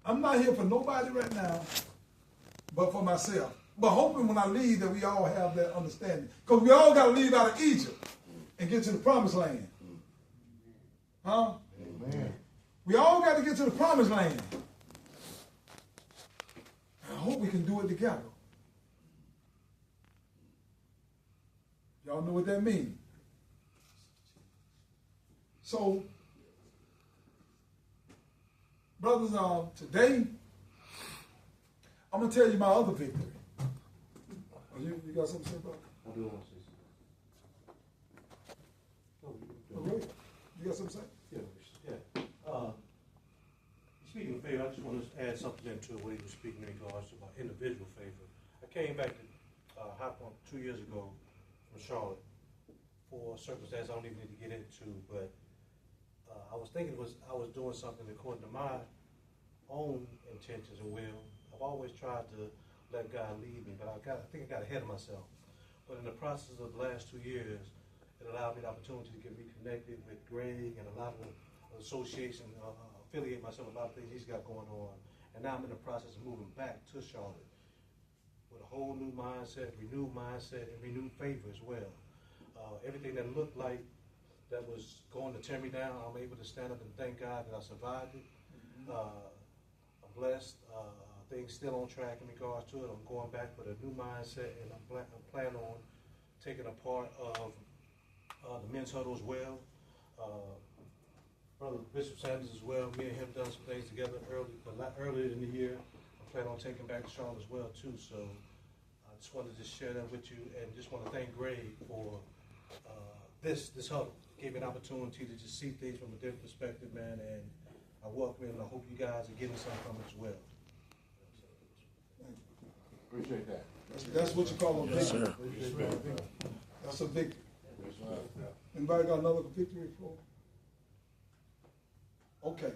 I'm not here for nobody right now but for myself. But hoping when I leave that we all have that understanding. Because we all got to leave out of Egypt and get to the promised land. Huh? Amen. We all got to get to the promised land. I hope we can do it together. Y'all know what that means. So, brothers, today, I'm going to tell you my other victory. Oh, you got something to say, brother? I do want to say something. Okay. You got something to say? Yeah. Speaking of favor, I just want to add something into what he was speaking in regards to my individual favor. I came back to High Point 2 years ago from Charlotte for a circumstance I don't even need to get into, but I was thinking I was doing something according to my own intentions and will. I've always tried to let God lead me, but I think I got ahead of myself. But in the process of the last 2 years, it allowed me the opportunity to get reconnected with Greg and a lot of association, affiliate myself with a lot of things he's got going on. And now I'm in the process of moving back to Charlotte with a whole new mindset, and renewed favor as well. Everything that looked like that was going to tear me down, I'm able to stand up and thank God that I survived it. I'm blessed. Things still on track in regards to it. I'm going back with a new mindset, and I'm planning on taking a part of the men's huddle as well. Brother Bishop Sanders as well. Me and him done some things together earlier in the year. I'm planning on taking back to Charlotte as well too. So I just wanted to share that with you, and just want to thank Greg for this huddle. It gave me an opportunity to just see things from a different perspective, man. And I welcome it, and I hope you guys are getting something from it as well. Appreciate that. That's what you call a victory. Sir. That's a victory. Anybody got another victory for? Okay.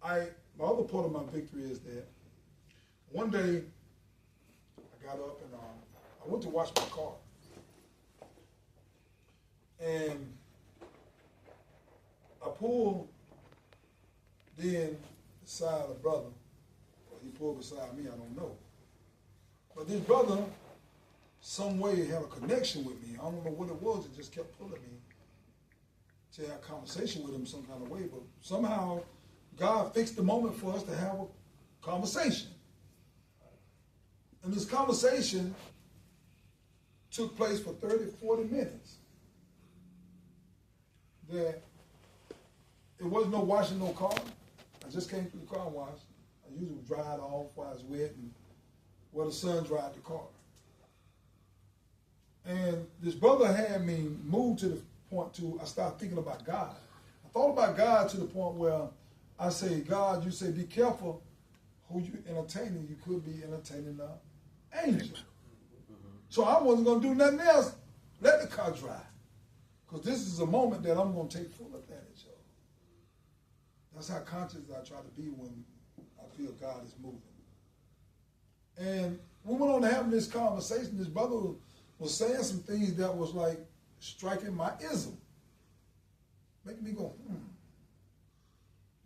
My other part of my victory is that one day I got up and I went to wash my car. And I pulled then beside a brother. Or he pulled beside me, I don't know. But this brother, some way had a connection with me. I don't know what it was. It just kept pulling me to have a conversation with him some kind of way. But somehow God fixed the moment for us to have a conversation. And this conversation took place for 30, 40 minutes. That it wasn't no washing no car. I just came through the car wash. I usually dry it off while it's wet and where the sun dried the car. And this brother had me move to the point to, I started thinking about God. I thought about God to the point where I say, God, you say, be careful who you entertaining. You could be entertaining an angel. So I wasn't going to do nothing else. Let the car dry. Because this is a moment that I'm going to take full advantage of. That's how conscious I try to be when I feel God is moving. And we went on to having this conversation. This brother was saying some things that was like striking my ism. Making me go,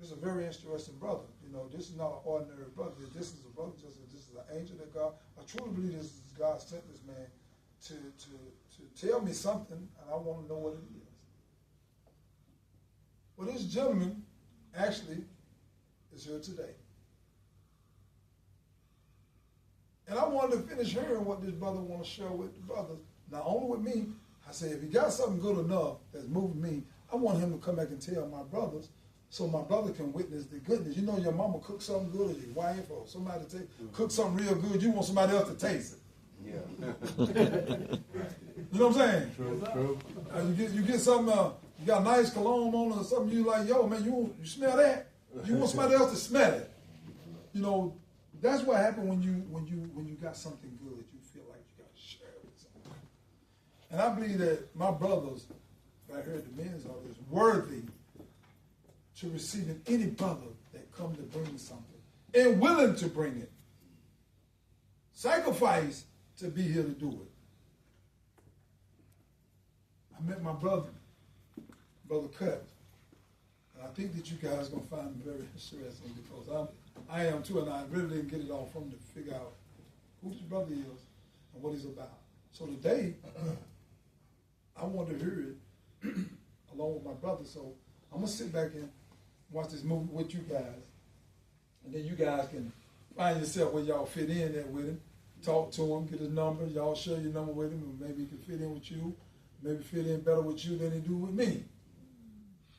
This is a very interesting brother. You know, this is not an ordinary brother. This is a brother, this is an angel that God, I truly believe this is God sent this man to tell me something, and I want to know what it is. Well, this gentleman actually is here today. And I wanted to finish hearing what this brother want to share with the brothers. Not only with me, I said, if he got something good enough that's moving me, I want him to come back and tell my brothers so my brother can witness the goodness. You know, your mama cooked something good, or your wife, or somebody cook something real good. You want somebody else to taste it. Yeah. You know what I'm saying? True. You get something, you got a nice cologne on or something, you like, yo, man, you smell that? You want somebody else to smell it. You know, that's what happens when you got something good. You feel like you got to share it with somebody. And I believe that my brothers right here at the men's hall is worthy to receiving any brother that come to bring something and willing to bring it. Sacrifice to be here to do it. I met my brother Kutz. And I think that you guys are going to find it very interesting because I am too, and I really didn't get it all from to figure out who this brother is and what he's about. So today, I want to hear it along with my brother. So I'm going to sit back and watch this movie with you guys. And then you guys can find yourself where y'all fit in there with him. Talk to him, get his number. Y'all share your number with him, and maybe he can fit in with you. Maybe fit in better with you than he do with me.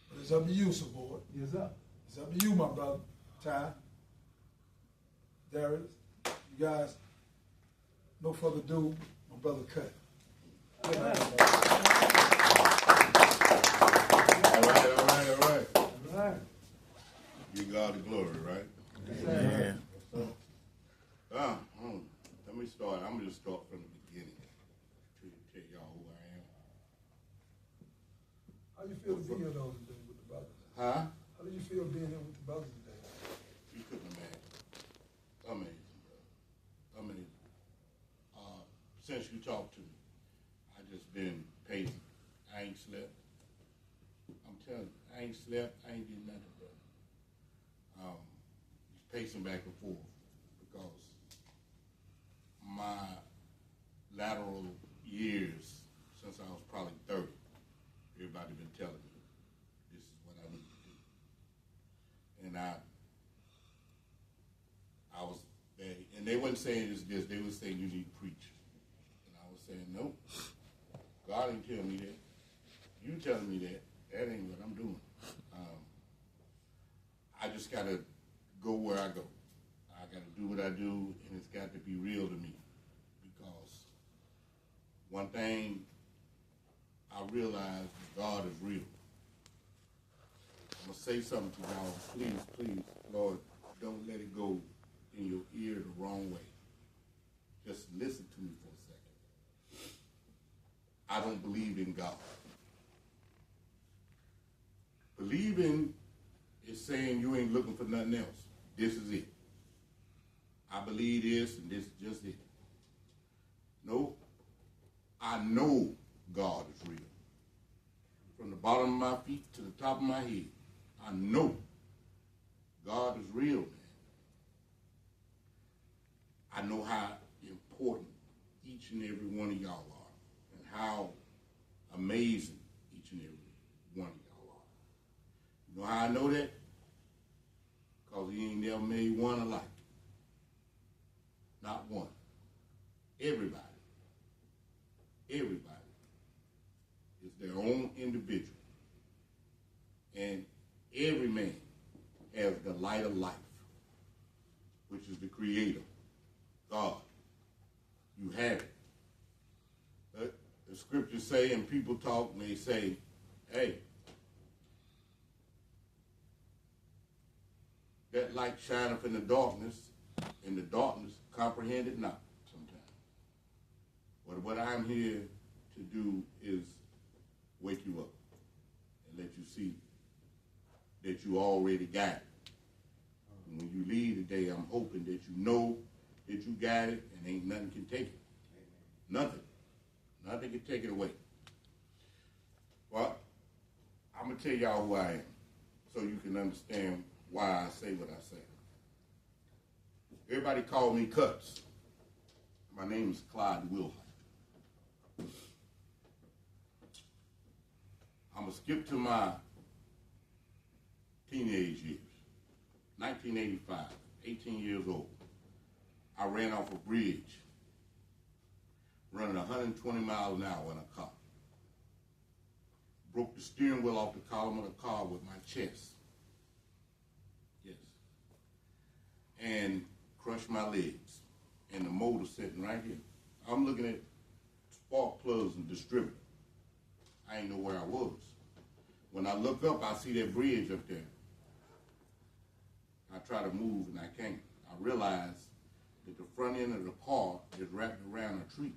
But it's up to you, support. Yes, sir. It's up to you, my brother. Ty, Darius, you guys, no further ado, my brother Kutz. All right. Give God the glory, right? Yeah. Let me start. I'm going to start from the beginning to tell y'all who I am. How do you feel being here though today with the brothers? Huh? How do you feel being here with the brothers today? You couldn't imagine. Amazing, brother. Amazing. Since you talked to me, I just been pacing. I ain't slept. I'm telling you, I ain't slept. I ain't did nothing, brother. Just pacing back and forth because my lateral years since I was probably 30, everybody been telling me this is what I need to do. And I was, they wasn't saying this, they were saying you need to preach. And I was saying, nope, God didn't tell me that. You telling me that, that ain't what I'm doing. I just got to go where I go. I got to do what I do, and it's got to be real to me. Because one thing I realized that God is real. I'm going to say something to y'all. Please, please, Lord, don't let it go in your ear the wrong way. Just listen to me for a second. I don't believe in God. Believing is saying you ain't looking for nothing else. This is it. I believe this, and this is just it. No, I know God is real. From the bottom of my feet to the top of my head, I know God is real, man. I know how important each and every one of y'all are, and how amazing each and every one of y'all are. You know how I know that? Because he ain't never made one alike. Not one. Everybody is their own individual. And every man has the light of life, which is the Creator, God. You have it. But the scriptures say, and people talk, and they say, hey, that light shineth in the darkness comprehend it not sometimes. But what I'm here to do is wake you up and let you see that you already got it. And when you leave today, I'm hoping that you know that you got it and ain't nothing can take it. Nothing. Nothing can take it away. Well, I'm going to tell y'all who I am so you can understand why I say what I say. Everybody call me Kutz. My name is Clyde Wilhite. I'm going to skip to my teenage years. 1985, 18 years old. I ran off a bridge, running 120 miles an hour in a car. Broke the steering wheel off the column of the car with my chest. Yes. And crushed my legs. And the motor sitting right here. I'm looking at spark plugs and distributor. I ain't know where I was. When I look up, I see that bridge up there. I try to move and I can't. I realize that the front end of the car is wrapped around a tree.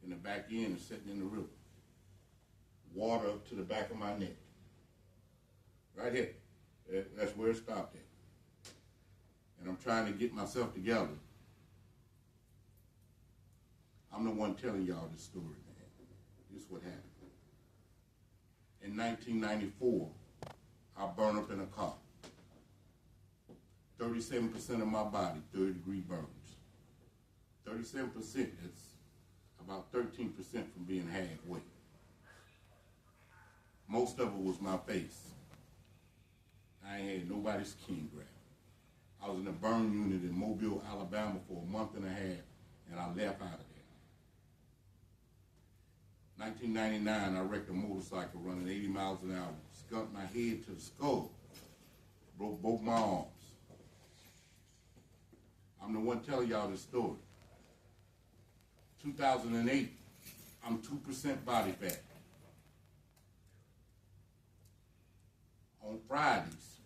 And the back end is sitting in the river. Water up to the back of my neck. Right here. That's where it stopped at. And I'm trying to get myself together. I'm the one telling y'all this story, man. This is what happened. In 1994, I burn up in a car. 37% of my body, third-degree burns. 37%, that's about 13% from being halfway. Most of it was my face. I ain't had nobody's skin graft. I was in a burn unit in Mobile, Alabama for a month and a half, and I left out of there. 1999, I wrecked a motorcycle running 80 miles an hour, skunked my head to the skull, broke both my arms. I'm the one telling y'all this story. 2008, I'm 2% body fat. On Fridays,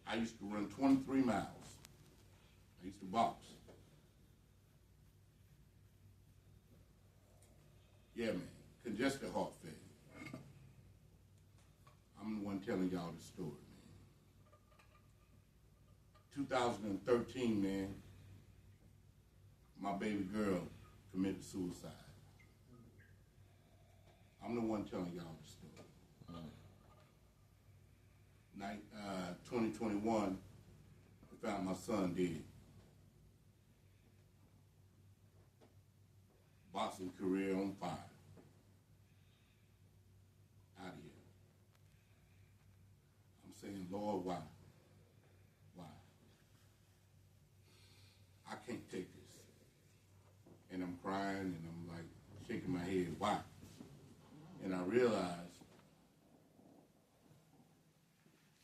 I used to run 23 miles. I used to box. Yeah, man, congestive heart failure. I'm the one telling y'all the story, man. 2013, man, my baby girl committed suicide. I'm the one telling y'all the story. 2021, I found my son dead. Boxing career on fire. Out of here. I'm saying, Lord, why? Why? I can't take this. And I'm crying and I'm like shaking my head, why? And I realized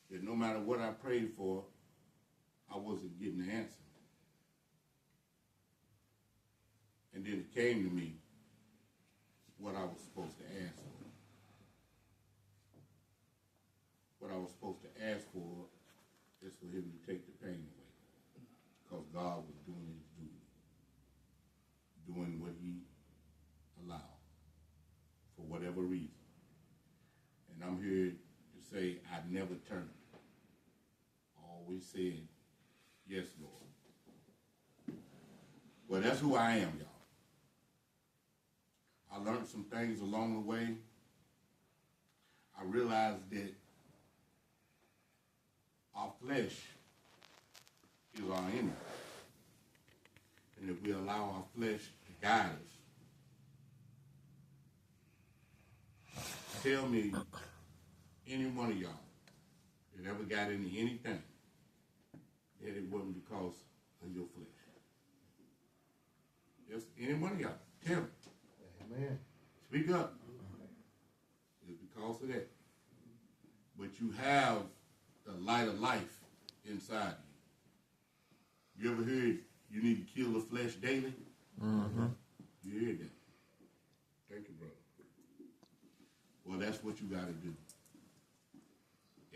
that no matter what I prayed for, I wasn't getting the answer. And then it came to me what I was supposed to ask for. What I was supposed to ask for is for him to take the pain away. Because God was doing his duty. Doing what he allowed. For whatever reason. And I'm here to say I never turned. I always said, yes, Lord. Well, that's who I am, y'all. I learned some things along the way. I realized that our flesh is our enemy. And if we allow our flesh to guide us, tell me any one of y'all that ever got into anything that it wasn't because of your flesh. Just any one of y'all. Tell me. Amen. Speak up. It's because of that. But you have the light of life inside you. You ever heard you need to kill the flesh daily? Mm-hmm. You heard that. Thank you, brother. Well, that's what you got to do.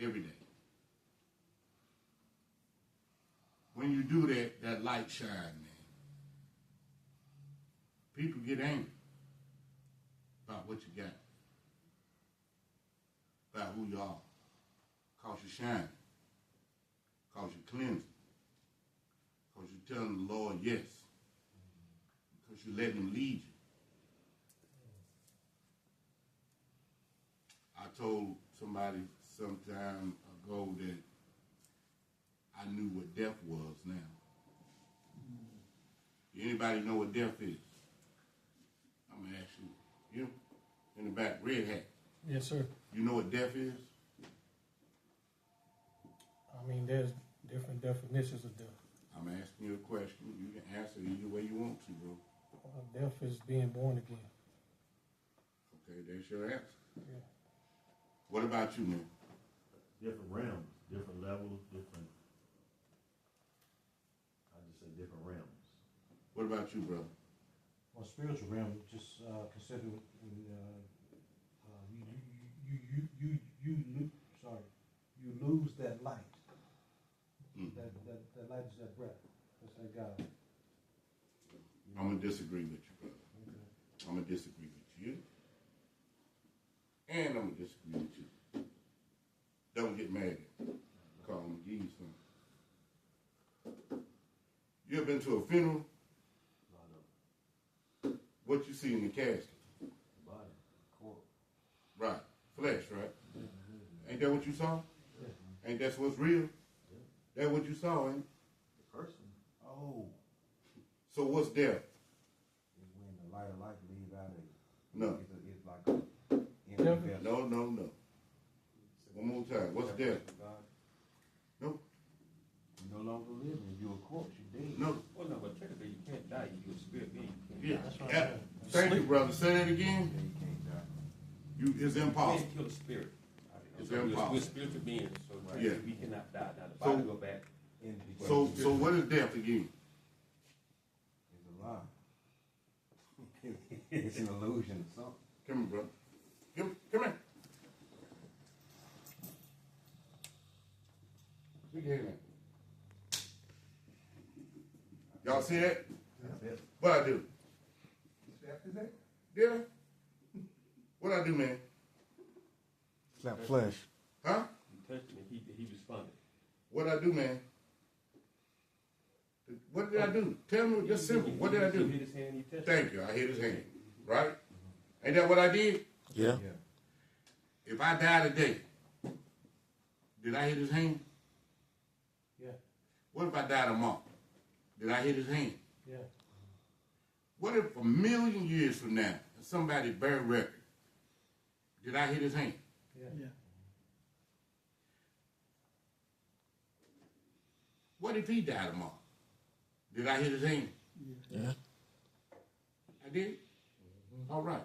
Every day. When you do that, that light shine, man. People get angry about what you got, about who you are, because you're shining, because you're cleansing, because you're telling the Lord yes, because you're letting him lead you. I told somebody some time ago that I knew what death was now. Anybody know what death is? I'm going to ask you. You in the back, red hat. Yes, sir. You know what death is? I mean, there's different definitions of death. I'm asking you a question. You can answer either way you want to, bro. Death is being born again. Okay, that's your answer. Yeah. What about you, man? Different realms, different levels, different. I just say different realms. What about you, brother? Well, spiritual realm, just consider you lose that light. That light is that breath. That's that God. I'm going to disagree with you, brother. Okay. I'm going to disagree with you. And I'm going to disagree with you. Don't get mad at me. Because I'm going to give you something. You ever been to a funeral? What you see in the casket? Body, corpse. Right. Flesh, right? Ain't that what you saw? Yeah. Ain't that what's real? That what you saw, ain't it? The person. Oh, So what's death? it's when the light of life leaves out of you. No. It's like a empty vessel. No. One more time. What's death? No. You're no longer living. You're a corpse. You're dead. No. Well, no, but technically you can't die. You're a spirit being. Yeah. That's right. Yeah. Thank you, brother. Say that Yeah, again. you can't die. It's You impossible. can't kill the spirit. It's So impossible. we're spiritual beings, so Yeah. we cannot die. Now the So- body go back. Into the So what is death again? It's a lie. It's an illusion or something. Come here, brother. Come here. Big hand man. Y'all see that? That's it. What I do? Yeah. What I do, man? Slap flesh. Huh? You touched him and he responded. What I do, man? What did I do? Tell me, just simple. What did I You do? hit his hand and you touched Thank you. I hit his hand. Right? Ain't that what I did? Yeah. If I die today, did I hit his hand? Yeah. What if I die tomorrow? Did I hit his hand? Yeah. What if a million years from now, somebody buried record, did I hit his hand? Yeah. What if he died tomorrow? Did I hit his hand? Yeah. I did? All right.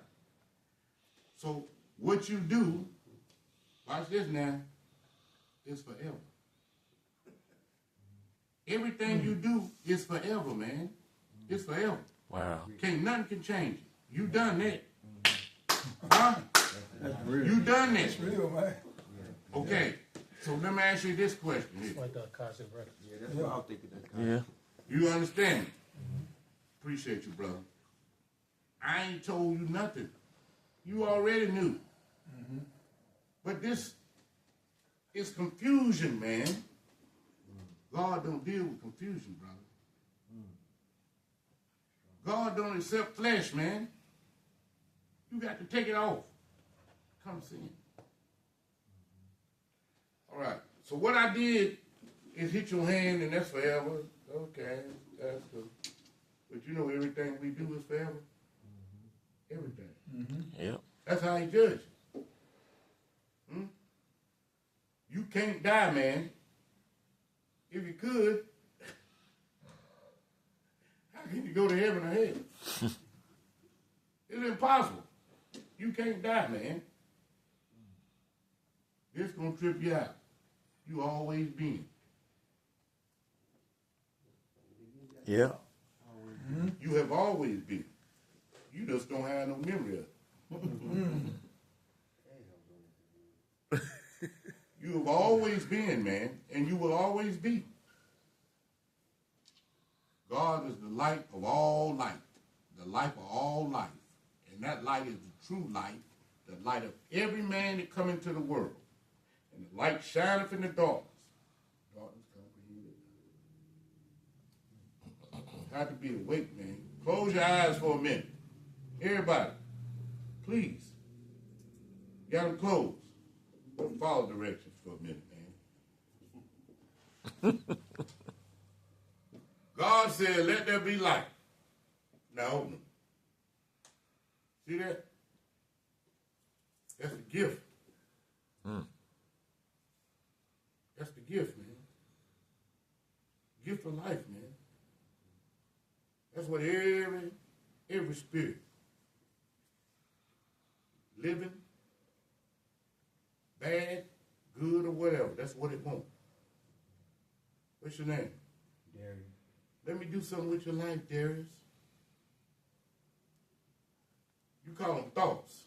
So what you do, watch this now, is forever. Everything you do is forever, man. It's forever. Wow. Nothing can change it. You done that. Huh? You done that. It's real, man. Okay. So let me ask you this question here. Like the Akashic record. Yeah, that's what I was thinking. That kind Yeah. You understand me? Appreciate you, brother. I ain't told you nothing. You already knew. But this is confusion, man. God don't deal with confusion, brother. God don't accept flesh, man. You got to take it off. Come see him. All right. So what I did is hit your hand, and that's forever. Okay, that's good. But you know everything we do is forever. Everything. Yep. That's how he judges. You can't die, man. If you could, how can you go to heaven or hell? It's impossible. You can't die, man. It's gonna trip you out. You always been. Yeah. You have always been. You just don't have no memory of it. You have always been, man, and you will always be. God is the light of all light, the life of all life. And that light is the true light, the light of every man that come into the world. And the light shineth in the darkness. Darkness comprehend it. Have to be awake, man. Close your eyes for a minute. Everybody, please. You got them closed. Follow directions for a minute, man. God said, let there be light. Now open them. See that? That's the gift. That's the gift, man. Gift of life, man. That's what every spirit, living, bad, good, or whatever, that's what it wants. What's your name? Darius. Let me do something with your life, Darius. You call them thoughts.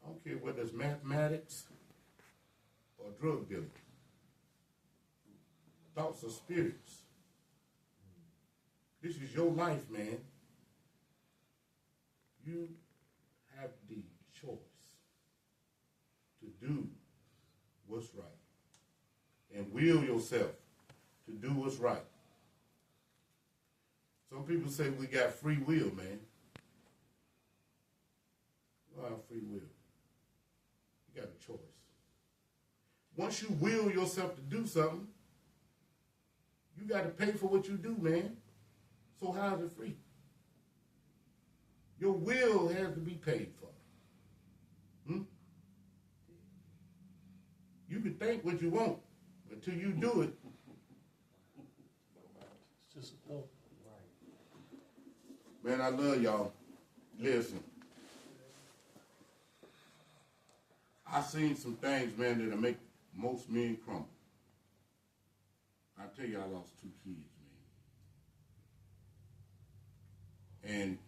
I don't care whether it's mathematics or drug dealing. Thoughts are spirits. This is your life, man. You have the choice to do what's right and will yourself to do what's right. Some people say we got free will, man. You don't have free will. You got a choice. once you will yourself to do something, you got to pay for what you do, man. So how is it free? Your will has to be paid for. You can think what you want, but until you do it, It's just a thought. man, I love y'all. Listen. I seen some things, man, that'll make most men crumble. I tell you, I lost 2 kids, man. And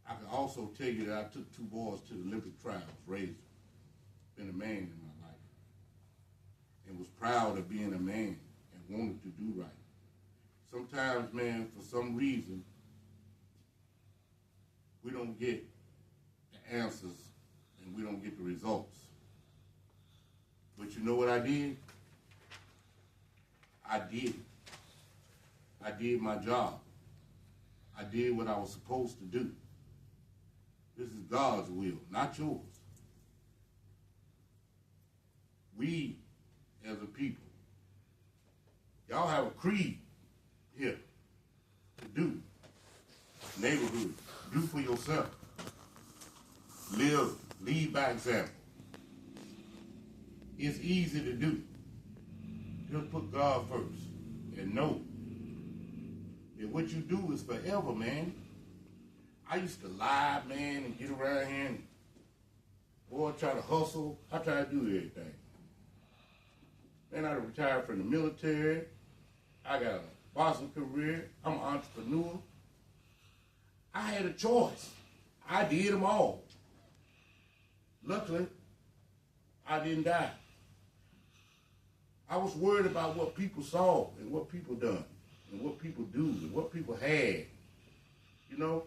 I can also tell you that I took 2 boys to the Olympic trials, raised them. Been a man in my life. And was proud of being a man and wanted to do right. Sometimes, man, for some reason, we don't get the answers and we don't get the results. But you know what I did? I did it. I did my job. I did what I was supposed to do. This is God's will, not yours. We, as a people, y'all have a creed here to do. Neighborhood, do for yourself. Lead by example. It's easy to do. Just put God first and know that what you do is forever, man. I used to lie, man, and get around here and, boy, try to hustle. I try to do everything. Man, I retired from the military. I got a boxing career. I'm an entrepreneur. I had a choice. I did them all. Luckily, I didn't die. I was worried about what people saw and what people done and what people do and what people had. You know?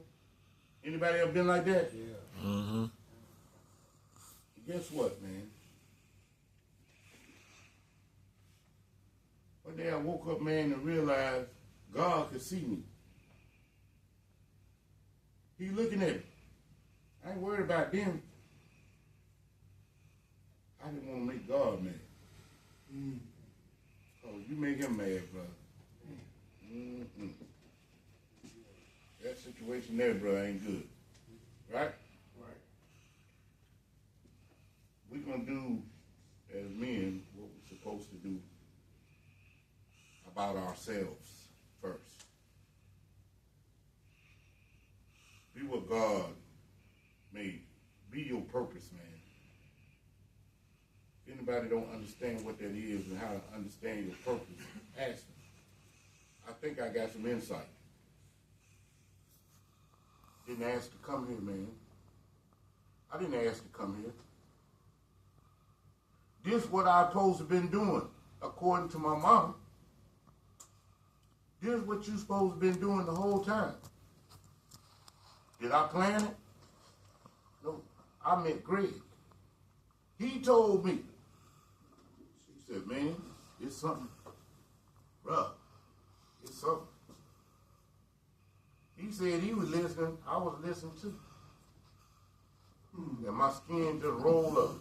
Anybody ever been like that? Yeah. Mm-hmm. Guess what, man? One day I woke up, man, and realized God could see me. He looking at me. I ain't worried about them. I didn't want to make God mad. Oh, you make him mad, brother. That situation there, brother, ain't good. Right? Right. We're going to do, as men, what we're supposed to do about ourselves first. Be what God made. Be your purpose, man. If anybody don't understand what that is and how to understand your purpose, ask me. I think I got some insight. Didn't ask to come here, man. I didn't ask to come here. This is what I supposed to been doing, according to my mama. This is what you supposed to been doing the whole time. Did I plan it? No. I met Greg. He told me. He said, man, it's something. Bruh, it's something. He said he was listening. I was listening too. And my skin just rolled up.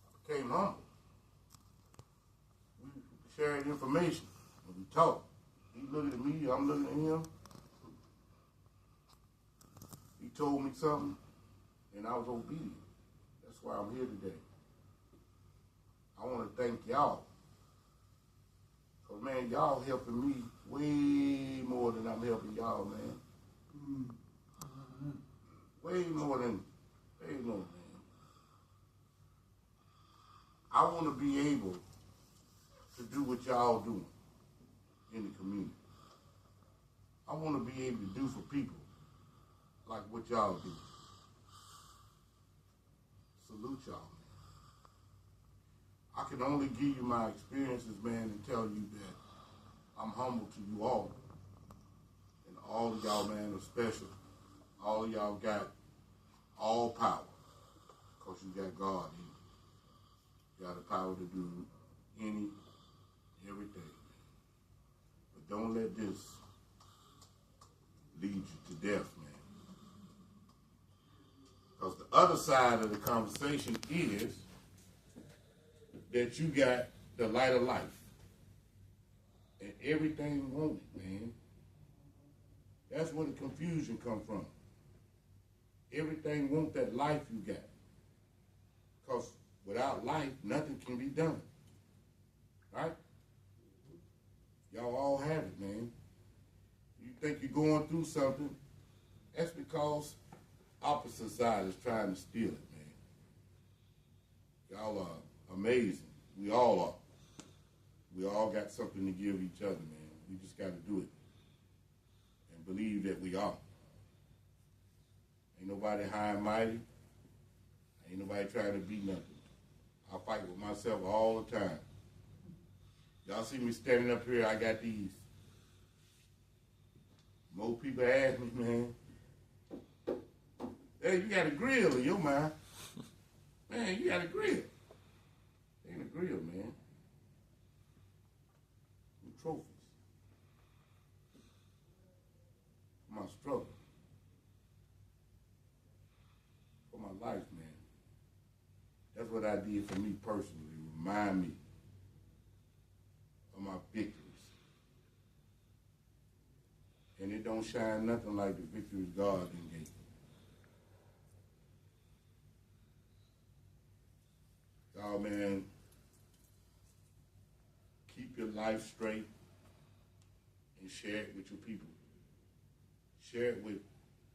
I became humble. We shared information. And we talked. He looking at me. I'm looking at him. He told me something. And I was obedient. That's why I'm here today. I want to thank y'all. Because, man, y'all helping me way more than I'm helping y'all, man. Way more, man. I want to be able to do what y'all doing in the community. I want to be able to do for people like what y'all do. Salute y'all, man. I can only give you my experiences, man, and tell you that I'm humble to you all. And all of y'all, man, are special. All of y'all got all power because you got God in you. You got the power to do everything. But don't let this lead you to death, man. Because the other side of the conversation is that you got the light of life. And everything want it, man. That's where the confusion come from. Everything want that life you got. Because without life, nothing can be done. Right? Y'all all have it, man. You think you're going through something, that's because opposite side is trying to steal it, man. Y'all are amazing. We all are. We all got something to give each other, man. We just got to do it and believe that we are. Ain't nobody high and mighty. Ain't nobody trying to be nothing. I fight with myself all the time. Y'all see me standing up here, I got these. More people ask me, man, hey, you got a grill in your mind. Man, you got a grill. Ain't a grill, man. Some trophies. For my struggle. For my life, man. That's what I did for me personally. Remind me of my victories. And it don't shine nothing like the victories God done gave me. Y'all, man, keep your life straight and share it with your people. Share it with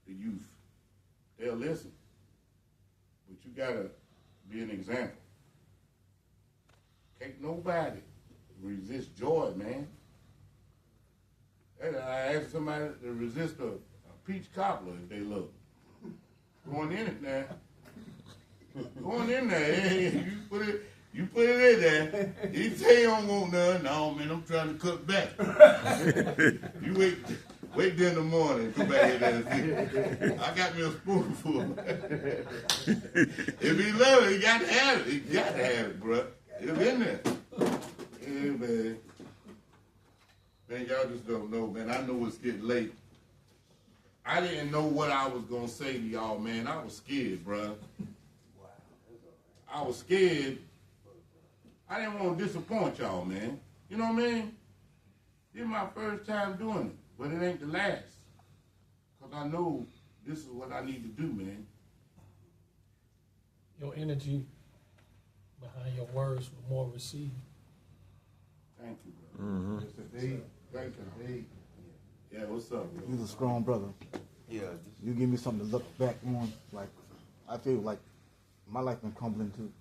the youth. They'll listen. But you gotta be an example. Can't nobody resist joy, man. I asked somebody to resist a peach cobbler if they look. Going in it now. Going in there. Hey, you put it in there. He say you don't want none. No, man, I'm trying to cut back. You wait there in the morning, come back here and see. I got me a spoonful. If he love it, he got to have it. He got to have it, bro. It's in there. Yeah, man. Man, y'all just don't know, man. I know it's getting late. I didn't know what I was going to say to y'all, man. I was scared, bro. I was scared. I didn't want to disappoint y'all, man. You know what I mean? This is my first time doing it, but it ain't the last. Because I know this is what I need to do, man. Your energy behind your words were more received. Thank you, bro. Thank you. Yeah, what's up, bro? He's a strong brother. Yeah. You give me something to look back on. Like, I feel like my life been crumbling too.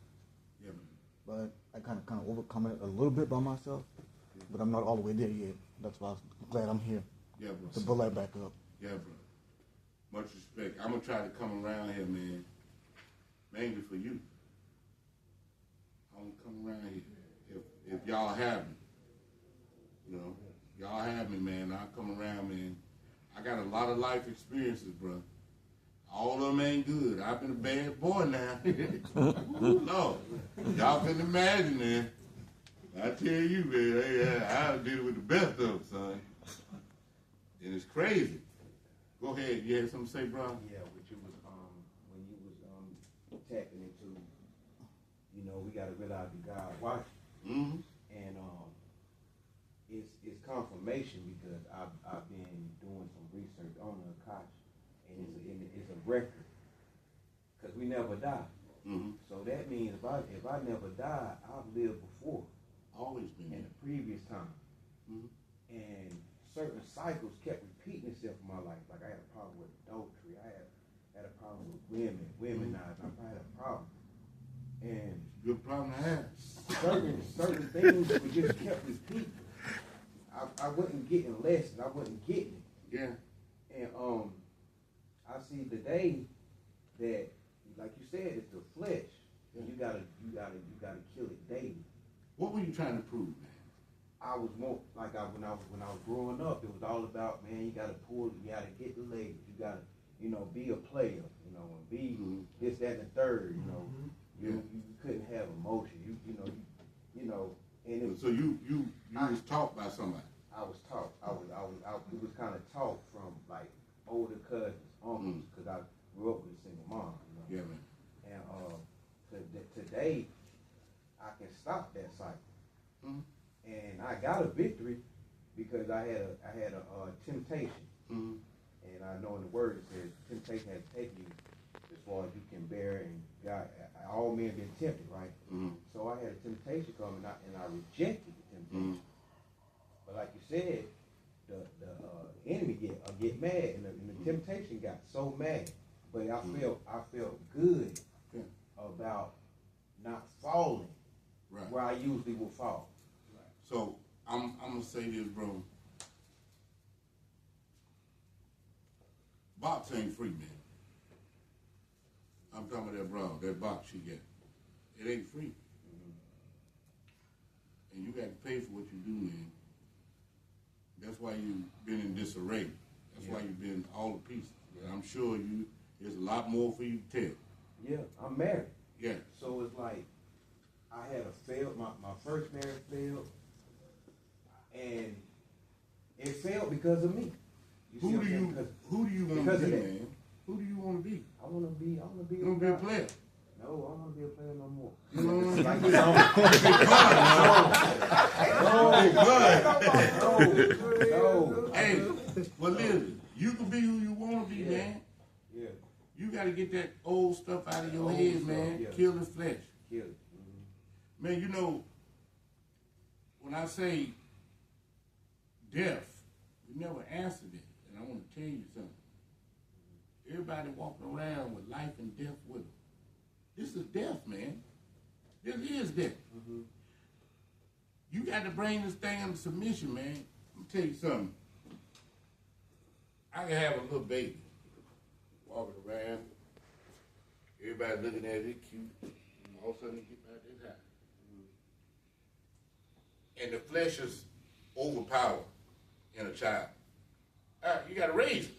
Yeah, man. But I kind of overcome it a little bit by myself. But I'm not all the way there yet. That's why I'm glad I'm here Yeah, bro. to build that back up. Yeah, bro. Much respect. I'm going to try to come around here, man. Mainly for you. I'm going to come around here. If y'all have me. You know, y'all have me, man. I'll come around, man. I got a lot of life experiences, bro. All of them ain't good. I've been a bad boy now. Ooh, Lord. Y'all couldn't imagine, man. I tell you, man, I did it with the best of them, son. And it's crazy. Go ahead. You had something to say, bro? Yeah, which you was when you was tapping into, we gotta realize that God watching. Mm-hmm. And it's confirmation because I've been doing some research on the Kutz, and it's a record because we never die. Mm-hmm. So that means if I never die, I've lived before. Always been In there. the previous time. Mm-hmm. And certain cycles kept repeating itself in my life. Like I had a problem with adultery. I had a problem with womenizing. I had a problem. And Good problem to have. certain things would just kept repeating. I wasn't getting lessons. I wasn't getting it. Yeah. And I see today that, like you said, it's the flesh. And you gotta kill it daily. What were you trying to prove, man? I was more like when I was growing up, it was all about, man, you gotta get the labels, you gotta, be a player, and be this, that, and the third, You couldn't have emotion, and it, So you was taught by somebody. I was taught. It was kind of taught from like older cousins, uncles, because I grew up with a single mom. Yeah, man. can stop that cycle. Mhm. And I got a victory because I had a temptation. Mhm. And I know in the word it says temptation has taken you as far as you can bear, and God, all men been tempted, right? Mhm. So I had a temptation come, and I rejected the temptation. Mhm. But like you said, the enemy get mad, and the temptation got so mad. But I felt good Yeah. about not falling Right. where I usually will fall. So I'm gonna say this, bro. Box ain't free, man. I'm talking about that broad, that box she got. It ain't free. And you got to pay for what you do, man. That's why you've been in disarray. That's why you've been all to pieces. And I'm sure there's a lot more for you to tell. Yeah, I'm married. Yeah. So it's like I had my first marriage failed, and it failed because of me. Who do you want to because be, of that. man? Who do you want to be? I want to be. You want to be a player? No, I don't want to be a player no more. You know what I'm Like, no. Hey, well, listen, you can be who you want to be, Yeah. man. Yeah, You got to get that old stuff out of your Old head, stuff, man. yeah. Kill the flesh. kill it. Man, you know, when I say death, we never answered it. And I want to tell you something. Everybody walking around with life and death with them. This is death, man. This is death. Mm-hmm. You got to bring this thing under submission, man. Let me tell you something. I can have a little baby walking around. Everybody looking at it, cute. And all of a sudden, it get back this high. And the flesh is overpowered in a child. You got to raise it.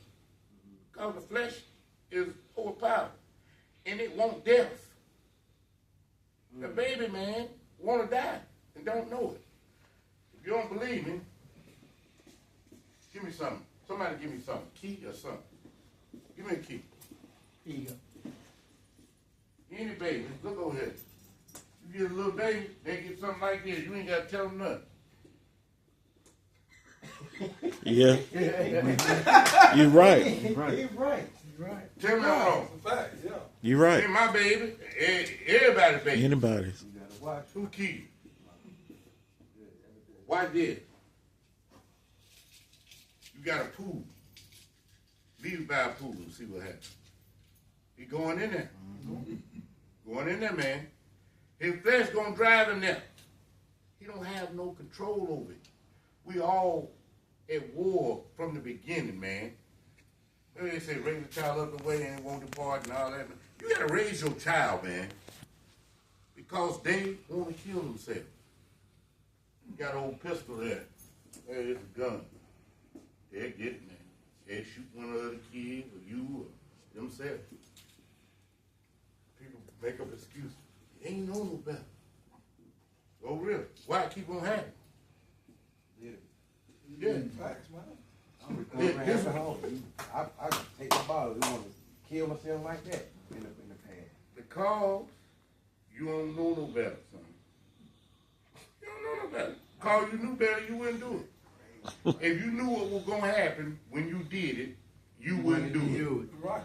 Because the flesh is overpowered. And it won't death. The baby, man, want to die and don't know it. If you don't believe me, give me something. Somebody give me something. Key or something. Give me a key. Here you go. Any baby, look over here. You get a little baby, they get something like this. You ain't got to tell them nothing. Yeah. You're right. He's right. Tell me I'm wrong. It's a fact, yeah. You're right. Hey, my baby, everybody's baby. Anybody's. You gotta watch. Who key? Why did? You got a pool. Leave it by a pool and see what happens. He going in there. Going in there, man. His flesh gonna drive him there. He don't have no control over it. We all at war from the beginning, man. They say raise a child up the way and it won't depart and all that. You gotta raise your child, man. Because they want to kill themselves. You got an old pistol there. Hey, it's a gun. They'll get it, man. They'll shoot one of the other kids or you or themselves. People make up excuses. They ain't know no better. Oh, really? Why it keep on happening? Yeah. Facts, man. I'm recovering alcoholic. I take my bottle. You want to kill myself like that in the past. Because you don't know no better, son. You don't know no better. Because you knew better, you wouldn't do it. If you knew what was going to happen when you did it, you wouldn't do it. Right.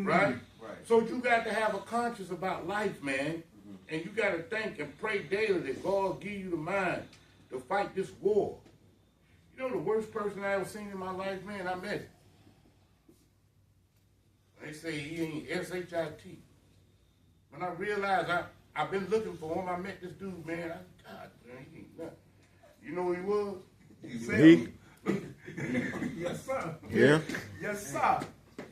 Right? Right. So you got to have a conscience about life, man. And you got to think and pray daily that God give you the mind to fight this war. You know the worst person I ever seen in my life, man, I met him. They say he ain't S-H-I-T. When I realized I've been looking for him, I met this dude, man. God, man, he ain't nothing. You know who he was? Me? Yes, sir. Yeah. Yes, sir.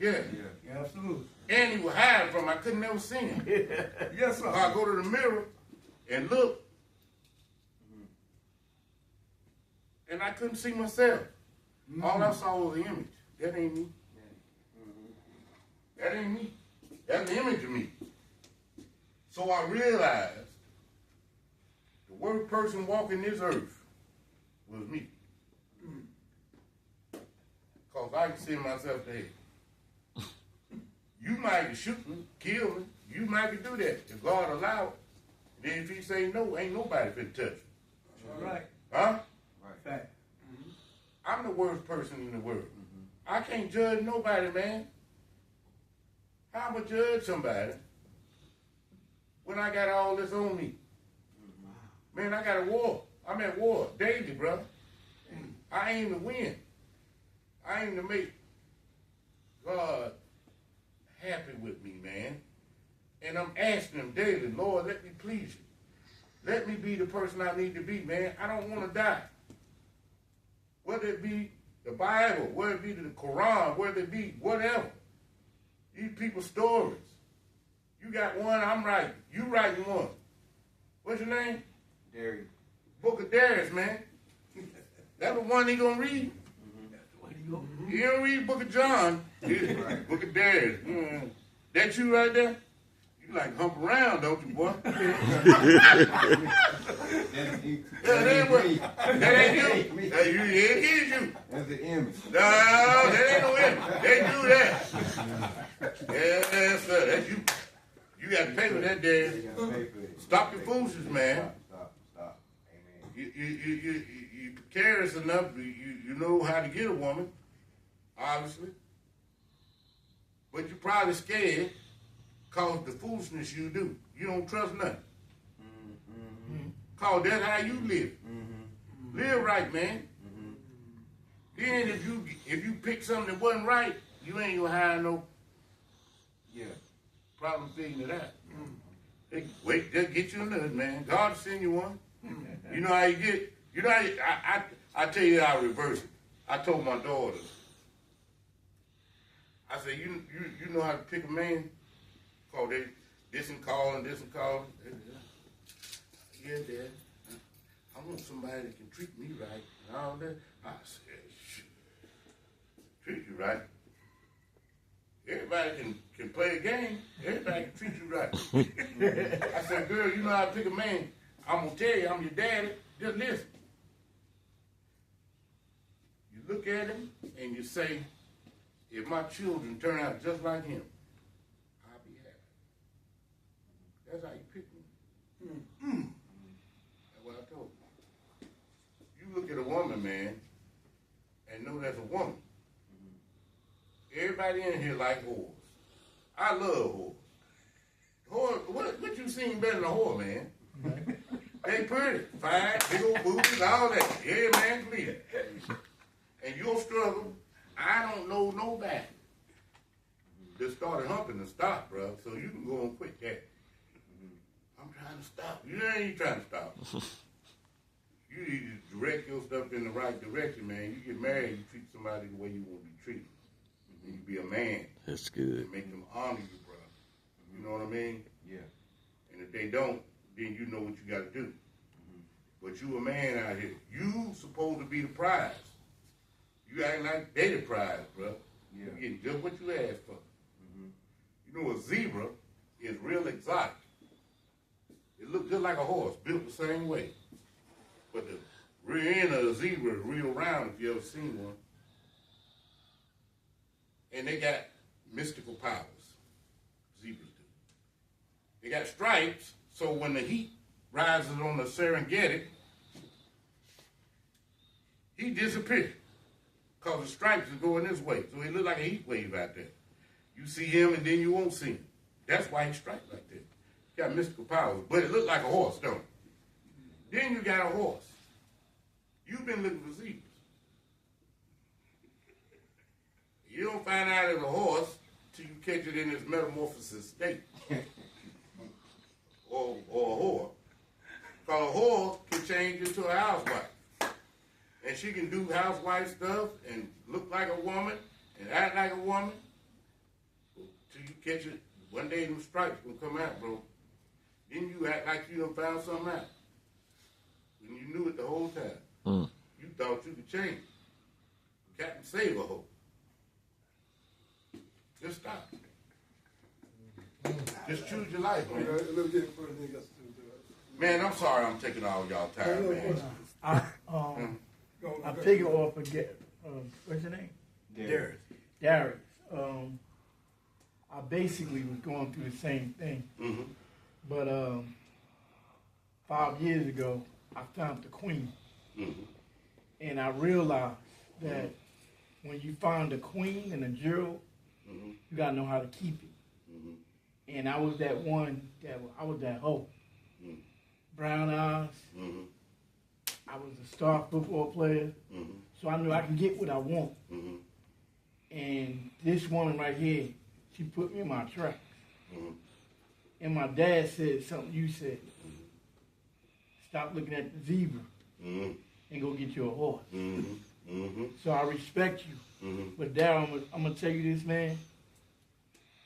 Yeah. Yeah, absolutely. And he was hiding from him. I couldn't never see him. Yes, So I sir. go to the mirror and look, and I couldn't see myself. All I saw was the image. That ain't me. That ain't me. That's the image of me. So I realized the worst person walking this earth was me. Because I can see myself dead. You might shoot me, kill me. You might do that if God allow it. Then if he say no, ain't nobody finna touch him. All right. Huh? Right. Fact. I'm the worst person in the world. I can't judge nobody, man. How am I judge somebody when I got all this on me? Man, I got a war. I'm at war daily, brother. I aim to win. I aim to make God happy with me, man. And I'm asking him daily, Lord, let me please you. Let me be the person I need to be, man. I don't want to die. Whether it be the Bible, whether it be the Quran, whether it be whatever. These people's stories. You got one, I'm writing. You writing one. What's your name? Darius. Book of Darius, man. That's the one he gonna read. He don't read Book of John. Right. Book of Darius. That you right there? You like hump around, don't you, boy? That's you. That ain't you. That you. It is you. That's the image. No, that ain't no image. They do that. Yes, sir. That's you. You got to pay for that, You Dad. gotta pay for it. Stop your foolishness, man. Stop. Amen. You precarious enough. You know how to get a woman, obviously. But you're probably scared because the foolishness you do. You don't trust nothing. Cause that's how you live. Live right, man. Then if you pick something that wasn't right, you ain't gonna have no problem figuring it out. Wait, just get you another, man. God will send you one. You know how you get. You know how I tell you how I reverse it. I told my daughter. I said, you know how to pick a man? Call this and call and this and call. Yeah, Dad. I want somebody that can treat me right and all that. I said, shoot. Treat you right. Everybody can play a game. Everybody can treat you right. I said, girl, you know how to pick a man. I'm going to tell you, I'm your daddy. Just listen. You look at him and you say, if my children turn out just like him, I'll be happy. That's how you pick me. That's what I told you. You look at a woman, man, and know that's a woman. Everybody in here like whores. I love whores. Whore, what you seen better than a whore, man? They pretty, fine, big old booties, all that. Yeah, man, please. And you'll struggle. I don't know nobody that started humping and stopped, bro. So you can go and quit that. I'm trying to stop. You ain't trying to stop. You need to direct your stuff in the right direction, man. You get married, you treat somebody the way you want to be treated. You be a man. That's good. And make them honor you, bro. You know what I mean? Yeah. And if they don't, then you know what you got to do. But you a man out here. You supposed to be the prize. You acting like they the prize, bro. Yeah. You getting just what you asked for. You know, a zebra is real exotic. It looks just like a horse, built the same way. But the rear end of a zebra is real round if you ever seen one. And they got mystical powers. Zebras do. They got stripes, so when the heat rises on the Serengeti, he disappears. Because the stripes is going this way. So he look like a heat wave out there. You see him and then you won't see him. That's why he's striped like that. He got mystical powers. But it look like a horse, don't it? Then you got a horse. You've been looking for zebras. You don't find out it's a horse till you catch it in its metamorphosis state. or a whore. Because a whore can change into a housewife. And she can do housewife stuff and look like a woman and act like a woman. Till you catch it. One day them stripes will come out, bro. Then you act like you done found something out. When you knew it the whole time. You thought you could change. Captain Save a hoe. Just stop. Just choose your life, man. Let me get further than you. Man, I'm sorry I'm taking all y'all time, man. I figure off again. What's your name? Darius. Darius. I basically was going through the same thing, but 5 years ago, I found the queen. Mm-hmm. And I realized that when you find a queen and a jewel, Mm-hmm. you gotta know how to keep it. Mm-hmm. And I was that one I was that hoe. Mm-hmm. Brown eyes. Mm-hmm. I was a star football player. Mm-hmm. So I knew I can get what I want. Mm-hmm. And this woman right here, she put me in my tracks. Mm-hmm. And my dad said something you said. Stop looking at the zebra Mm-hmm. and go get you a horse. Mm-hmm. Mm-hmm. So I respect you. Mm-hmm. But Darryl, I'm gonna tell you this, man.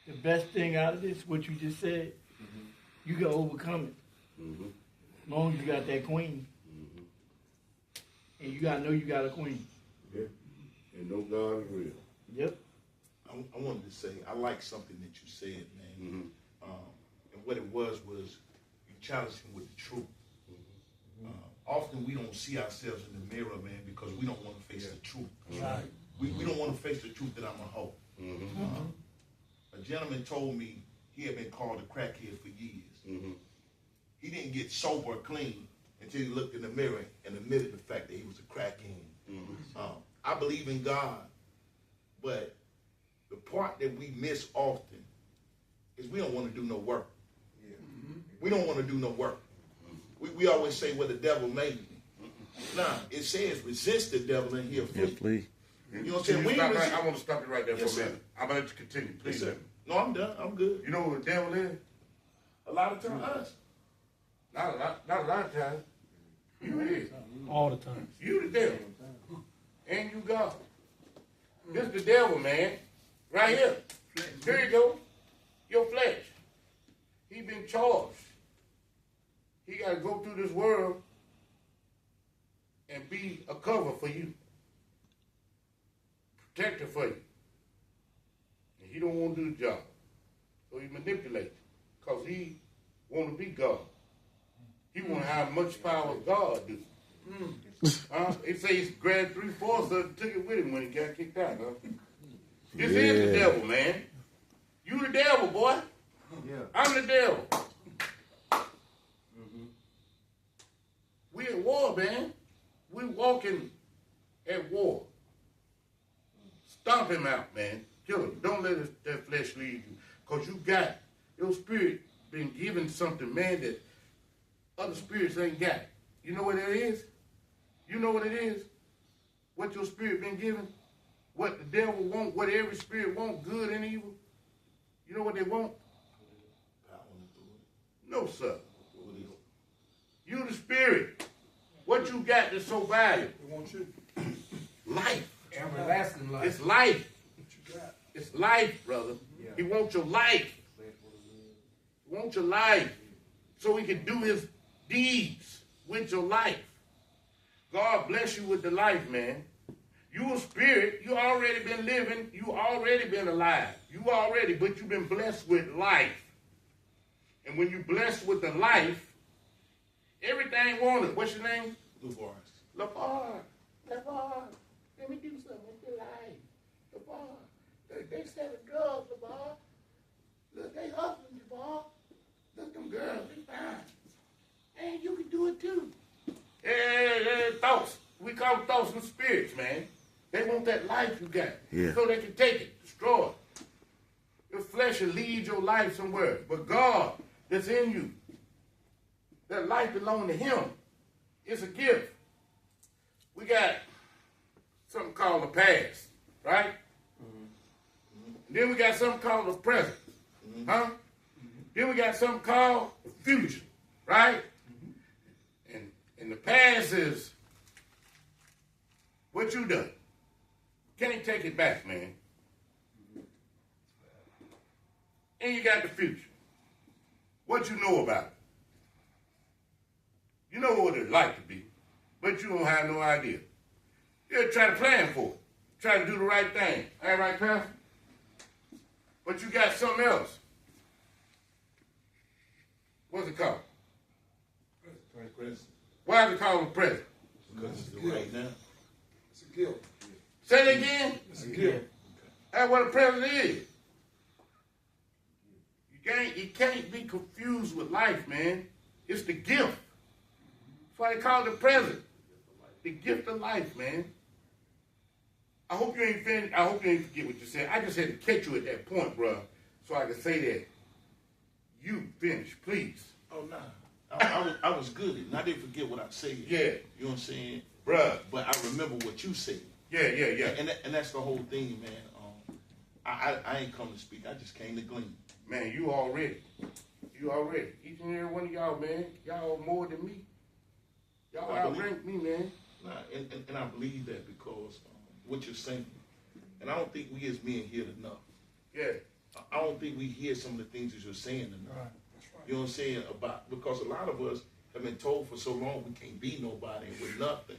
The best thing out of this, what you just said, you can overcome it. Mm-hmm. As long as you got that queen. Mm-hmm. And you gotta know you got a queen. Yeah. And no God is real. Yep. I wanted to say, I like something that you said, man. Mm-hmm. And what it was you challenged him with the truth. Often we don't see ourselves in the mirror, man, because we don't want to face the truth. Right. We don't want to face the truth that I'm a hoe. Mm-hmm. A gentleman told me he had been called a crackhead for years. Mm-hmm. He didn't get sober or clean until he looked in the mirror and admitted the fact that he was a crackhead. Mm-hmm. I believe in God, but the part that we miss often is we don't want to do no work. Yeah. We don't want to do no work. We always say, well, the devil made me. Nah, it says resist the devil and he'll flee. Yes, please. You know what I'm saying? We Stop resist- right, I want to stop you right there Yes, for a sir. minute. I'm going to let you continue. Please, Yes, sir. sir. No, I'm done. I'm good. You know who the devil is? A lot of times, us. Not a lot of times. You is. All the time. You the devil. And you God. This the devil, man. Right here. Here you go. Your flesh. He been charged. He got to go through this world and be a cover for you. Protector for you. And he don't want to do the job. So he manipulates. Because he want to be God. He want to have much power as God do. He say he grabbed 3/4 of it and took it with him when he got kicked out. This is the devil, man. You the devil, boy. Yeah. I'm the devil. We at war, man. We walking at war. Stomp him out, man. Kill him. Don't let that flesh lead you. Because you got, your spirit been given something, man, that other spirits ain't got. You know what it is? You know what it is? What your spirit been given? What the devil want, what every spirit want, good and evil? You know what they want? No, sir. You the spirit. What you got that's so valuable? We want you. Life. Everlasting life. It's life. What you got? It's life, brother. Yeah. He wants your life. He wants your life so he can do his deeds with your life. God bless you with the life, man. You a spirit. You already been living. You already been alive. You already, but you've been blessed with life. And when you blessed with the life, everything wanted. What's your name? LeVar. LeVar. Let me do something with your life. LeVar. They selling drugs, LeVar. Look, they hustling, LeVar. Look, them girls, they fine. Hey, you can do it too. Hey, thoughts. We call them thoughts and spirits, man. They want that life you got. Yeah. So they can take it, destroy it. Your flesh will lead your life somewhere. But God that's in you, that life belongs to him. It's a gift. We got something called the past, right? And then we got something called the present. Huh? Then we got something called the future, right? And the past is what you done. Can he take it back, man? And you got the future. What you know about it. You know what it's like to be, but you don't have no idea. You try to plan for it. Try to do the right thing. Ain't right, Pastor? But you got something else. What's it called? Present. Why is it called the present? Because it's the right now. It's a gift. Say it again. It's a gift. That's what a present is. You can't be confused with life, man. It's the gift. why they call it the present. The gift of life, man. I hope you ain't finished. I hope you ain't forget what you said. I just had to catch you at that point, bro, so I could say that. You finished, please. Oh, nah. I was good, and I didn't forget what I said. Yeah. You know what I'm saying? Bruh. But I remember what you said. Yeah. And that's the whole thing, man. I ain't come to speak. I just came to glean. Man, you already. Each and every one of y'all, man. Y'all more than me. Y'all outrank me, man. Nah, and I believe that because what you're saying, and I don't think we as men hear it enough. Yeah. I don't think we hear some of the things that you're saying enough. Right. That's right. You know what I'm saying? Because a lot of us have been told for so long we can't be nobody and we're nothing.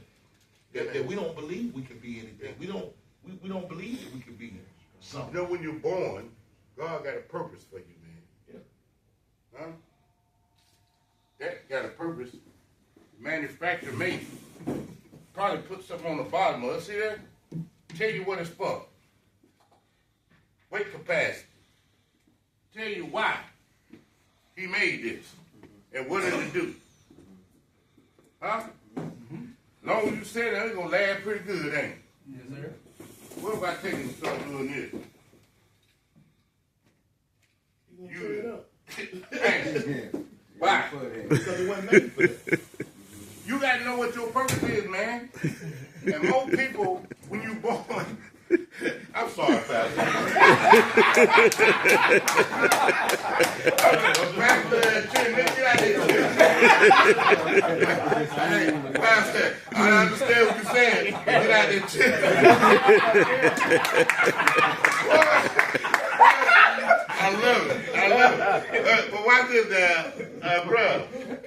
That we don't believe we can be anything. We don't believe that we can be something. You know, when you're born, God got a purpose for you, man. Yeah. Huh? That got a purpose. Manufacturer made. Probably put something on the bottom of it. See that? Tell you what it's for. Weight capacity. Tell you why he made this. And what did it do? Huh? Long as you said that, it's going to last pretty good, ain't it? Yes, sir. What if I take it and start doing this? You gonna tear it up. Hey, why? Because it wasn't made for that. You got to know what your purpose is, man. And most people, when you born, I'm sorry, Pastor. Pastor, I understand what you're saying. Get out there, I love it. But watch this now, bro.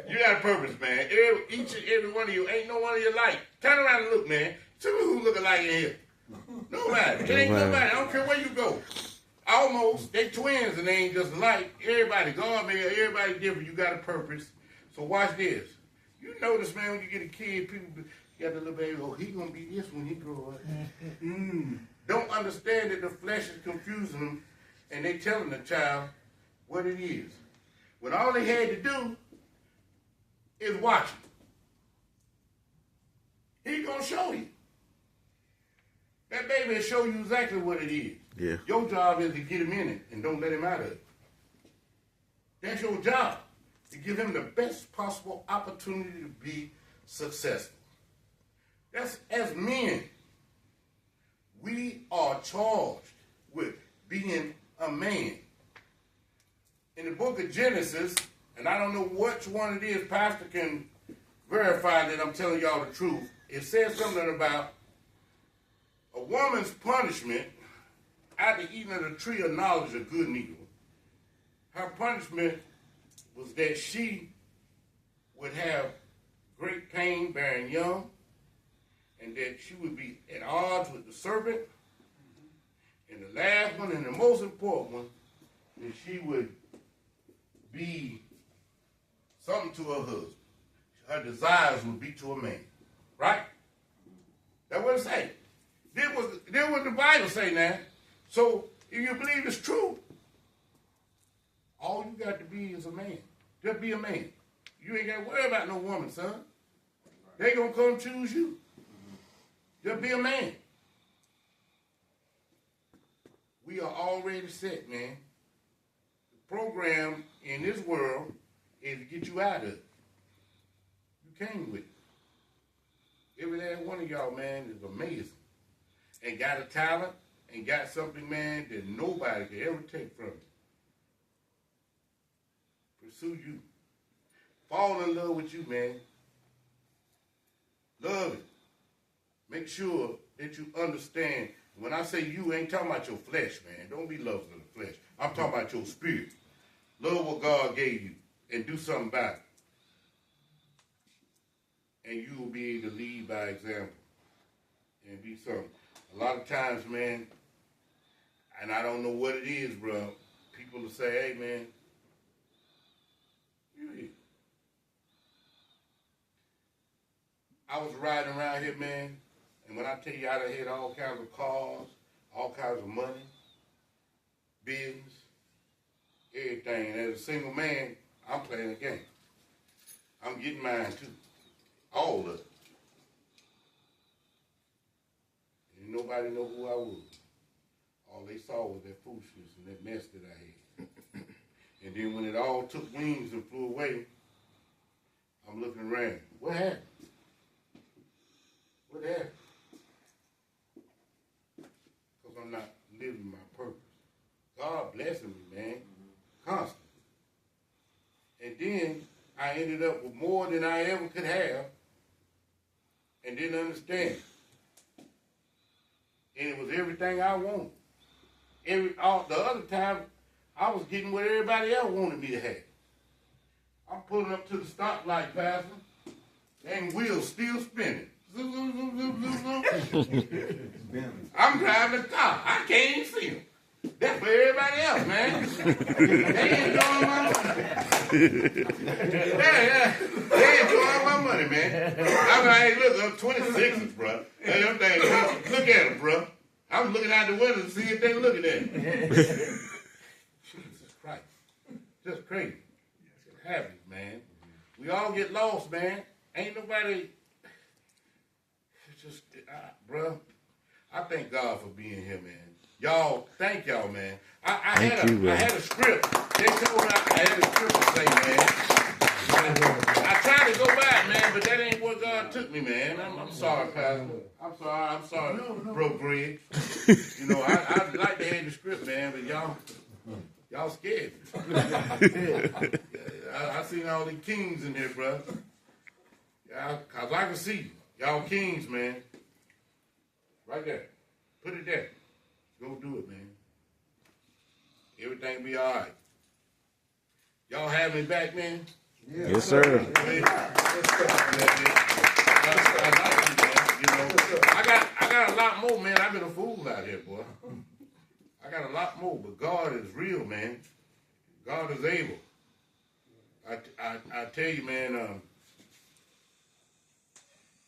You got a purpose, man. Each and every one of you ain't no one of you like. Turn around and look, man. Tell me who looking like in here. Nobody. It ain't nobody. I don't care where you go. Almost. They twins and they ain't just alike. Everybody. God made everybody different. You got a purpose. So watch this. You notice, man, when you get a kid, people got the little baby, oh, he gonna be this when he grow up. Don't understand that the flesh is confusing them and they telling the child what it is. When all they had to do is watch him. He's gonna show you. That baby will show you exactly what it is. Yeah. Your job is to get him in it and don't let him out of it. That's your job, to give him the best possible opportunity to be successful. That's as men, we are charged with being a man. In the book of Genesis, and I don't know which one it is, Pastor can verify that I'm telling y'all the truth. It says something about a woman's punishment after eating of the tree of knowledge of good and evil. Her punishment was that she would have great pain bearing young, and that she would be at odds with the serpent. And the last one, and the most important one, that she would be something to her husband. Her desires would be to a man. Right? That's what it say. This what the Bible say now. So if you believe it's true, all you got to be is a man. Just be a man. You ain't got to worry about no woman, son. They gonna come choose you. Just be a man. We are already set, man. The program in this world is to get you out of it. You came with it. Every last one of y'all, man, is amazing. And got a talent and got something, man, that nobody could ever take from you. Pursue you. Fall in love with you, man. Love it. Make sure that you understand. When I say you, I ain't talking about your flesh, man. Don't be lovers of the flesh. I'm talking about your spirit. Love what God gave you and do something about it. And you will be able to lead by example and be something. A lot of times, man, and I don't know what it is, bro, people will say, hey, man, I was riding around here, man, and when I tell you I done had all kinds of cars, all kinds of money, business, everything. And as a single man, I'm playing a game. I'm getting mine, too. All of it. And nobody know who I was. All they saw was that foolishness and that mess that I had. And then when it all took wings and flew away, I'm looking around. What happened? What happened? Because I'm not living my purpose. God blessing me, man. Constantly. And then I ended up with more than I ever could have and didn't understand. And it was everything I wanted. The other time, I was getting what everybody else wanted me to have. I'm pulling up to the stoplight, Pastor, and wheels still spinning. Zoom, zoom, zoom, zoom, zoom, zoom. I'm driving the car. I can't even see them. That's for everybody else, man. They enjoying my money. They enjoying my money, man. I'm like, hey, look, I'm 26, bro. Hey, I'm thinking, look at them, bro. I'm looking out the window to see if they looking at me. Jesus Christ. Just crazy. It happens, man. We all get lost, man. Ain't nobody... It's just, bro, I thank God for being here, man. Y'all, thank y'all, man. I had a script. They told me I had a script to say, man. I tried to go back, man, but that ain't where God took me, man. I'm sorry, Pastor. I'm sorry, broke bread. You know, I'd like to have the script, man, but y'all scared me. I seen all the kings in here, bro. Cause I can see you. Y'all kings, man. Right there. Put it there. Go do it, man. Everything be all right. Y'all have me back, man? Yeah. Yes, sir. I got a lot more, man. I've been a fool out here, boy. I got a lot more, but God is real, man. God is able. I tell you, man,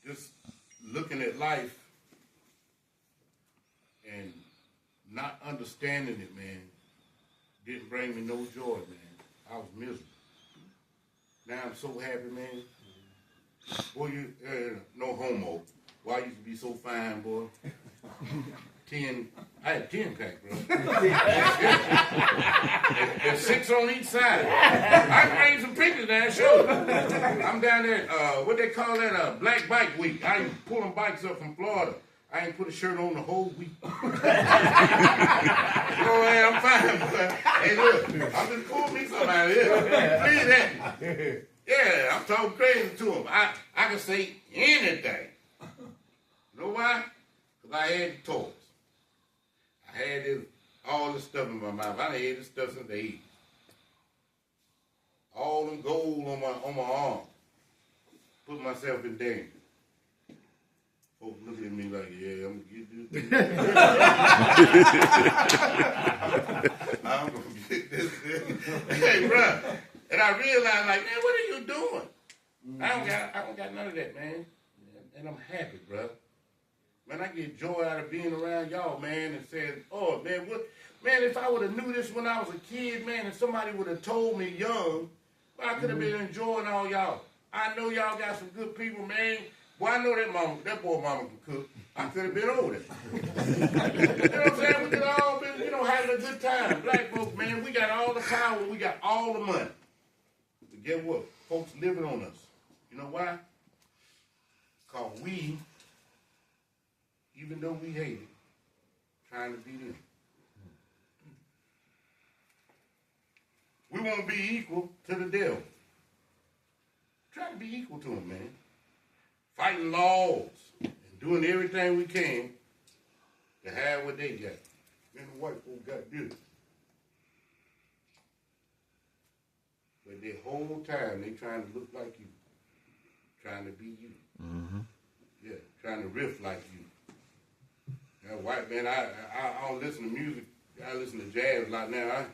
just looking at life and not understanding it, man, didn't bring me no joy, man. I was miserable. Now I'm so happy, man. Boy, no homo. Boy, I used to be so fine, boy. I had 10 pack, bro. There's 6 on each side. I can bring some pictures down, sure. I'm down there, what they call that, Black Bike Week. I ain't pulling bikes up from Florida. I ain't put a shirt on the whole week. You know, man, I'm fine, boy. Hey, look, I'm just pulling me something out of here. Please that. Yeah, I'm talking crazy to him. I can say anything. You know why? Because I had the toys. I had all this stuff in my mouth. I done had this stuff since the 80s. All them gold on my arm. Put myself in danger. Folks looking at me like, yeah, I'm going to get this. I'm going to get this. Hey, bro. And I realized, like, man, what are you doing? I don't got none of that, man. And I'm happy, bro. Man, I get joy out of being around y'all, man, and saying, oh, man, man, if I would have knew this when I was a kid, man, and somebody would have told me young, well, I could have been enjoying all y'all. I know y'all got some good people, man. Well, I know that boy mama can cook. I could have been over there. You know what I'm saying? We could have all been, having a good time. Black folks, man, we got all the power, we got all the money. But guess what? Folks living on us. You know why? Because we, even though we hate it, trying to be them. We want to be equal to the devil. Try to be equal to him, man. Fighting laws and doing everything we can to have what they got. Man, the white folk got this. But the whole time they trying to look like you. Trying to be you. Mm-hmm. Yeah, trying to riff like you. That white man, I don't listen to music. I listen to jazz a lot now.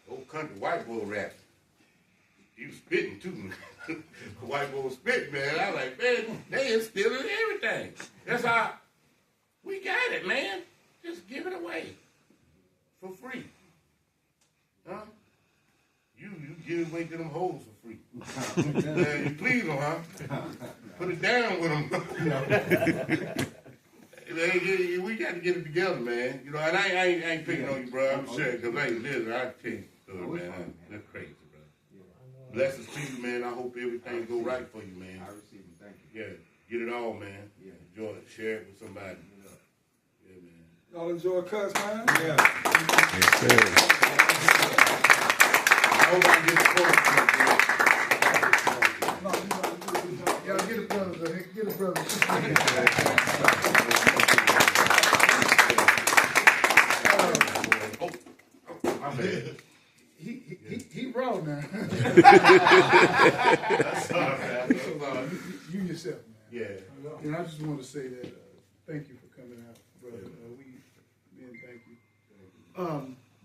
Old country white boy rap. He was spitting too. White boy was spitting, man. I was like, man, they is stealing everything. That's how we got it, man. Just give it away for free. Huh? You give it away to them hoes for free. You please them, huh? Put it down with them. Man, we got to get it together, man. You know, and I ain't picking on you, bro. I'm sure, because I ain't listening. I tell you, man, that's crazy, bro. Blessings to you, man. I hope everything go right for you, man. I receive it. Thank you. Yeah, get it all, man. Yeah. Enjoy it. Share it with somebody. Yeah, man. Y'all enjoy Kutz, man? Yes, sir. I hope I get the post. No, you know, y'all get it, brother. Get it, brother. My bad. He raw now. That's all right. You yourself, man. Yeah. And I just want to say that thank you for coming out, brother. Thank you.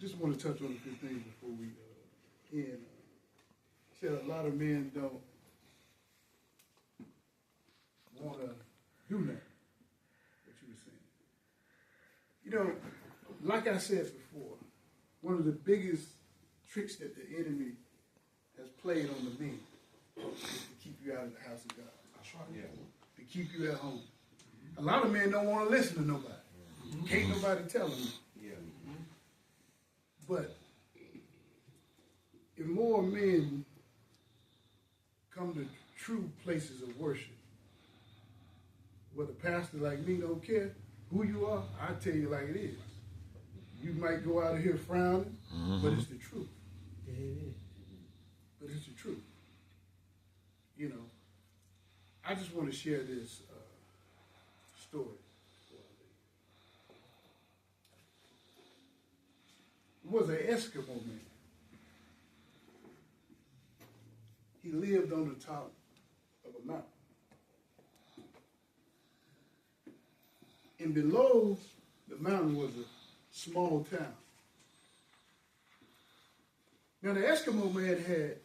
Just want to touch on a few things before we end. Said a lot of men don't want to do nothing. What you were saying. You know, like I said before, one of the biggest tricks that the enemy has played on the men is to keep you out of the house of God. That's right. Yeah. To keep you at home. A lot of men don't want to listen to nobody. Can't nobody tell them. Yeah. But if more men come to true places of worship, where the pastor like me don't care who you are, I tell you like it is. You might go out of here frowning, but it's the truth. Yeah, it is. But it's the truth. You know, I just want to share this story. It was an Eskimo man. He lived on the top of a mountain. And below the mountain was a small town. Now the Eskimo man had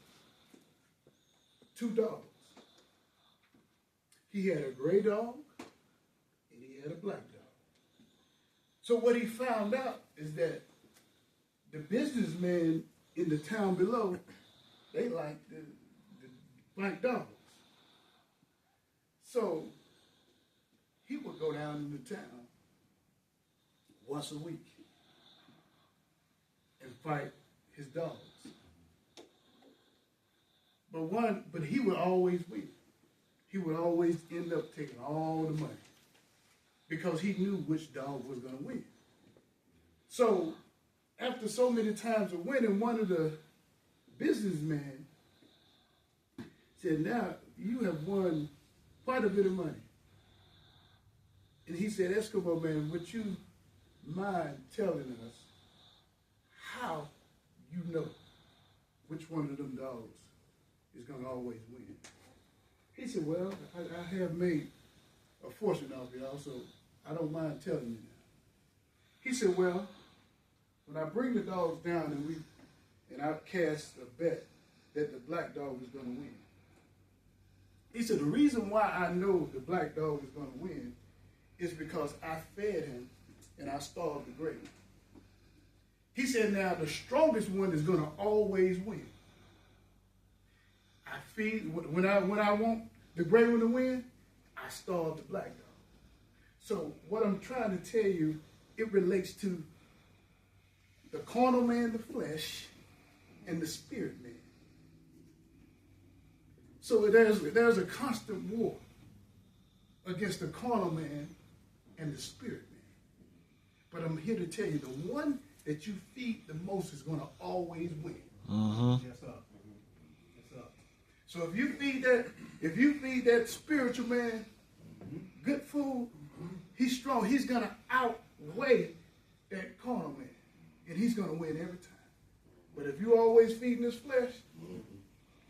2 dogs. He had a gray dog and he had a black dog. So what he found out is that the businessmen in the town below, they liked the black dogs. So he would go down into town once a week and fight his dogs. But he would always win. He would always end up taking all the money because he knew which dog was going to win. So after so many times of winning, one of the businessmen said, now you have won quite a bit of money. And he said, Eskimo man, would you mind telling us how you know which one of them dogs is going to always win? He said, well, I have made a fortune off y'all, so I don't mind telling you now. He said, well, when I bring the dogs down and I cast a bet that the black dog is going to win. He said, the reason why I know the black dog is going to win is because I fed him and I starved the gray one. He said, now the strongest one is going to always win. I feed, when I want the gray one to win, I starve the black dog. So what I'm trying to tell you, it relates to the carnal man, the flesh, and the spirit man. So there's a constant war against the carnal man and the spirit man. But I'm here to tell you, the one that you feed the most is going to always win. Yes, sir. Yes, sir. So if you feed that spiritual man good food, he's strong. He's going to outweigh that carnal man, and he's going to win every time. But if you always feeding this flesh,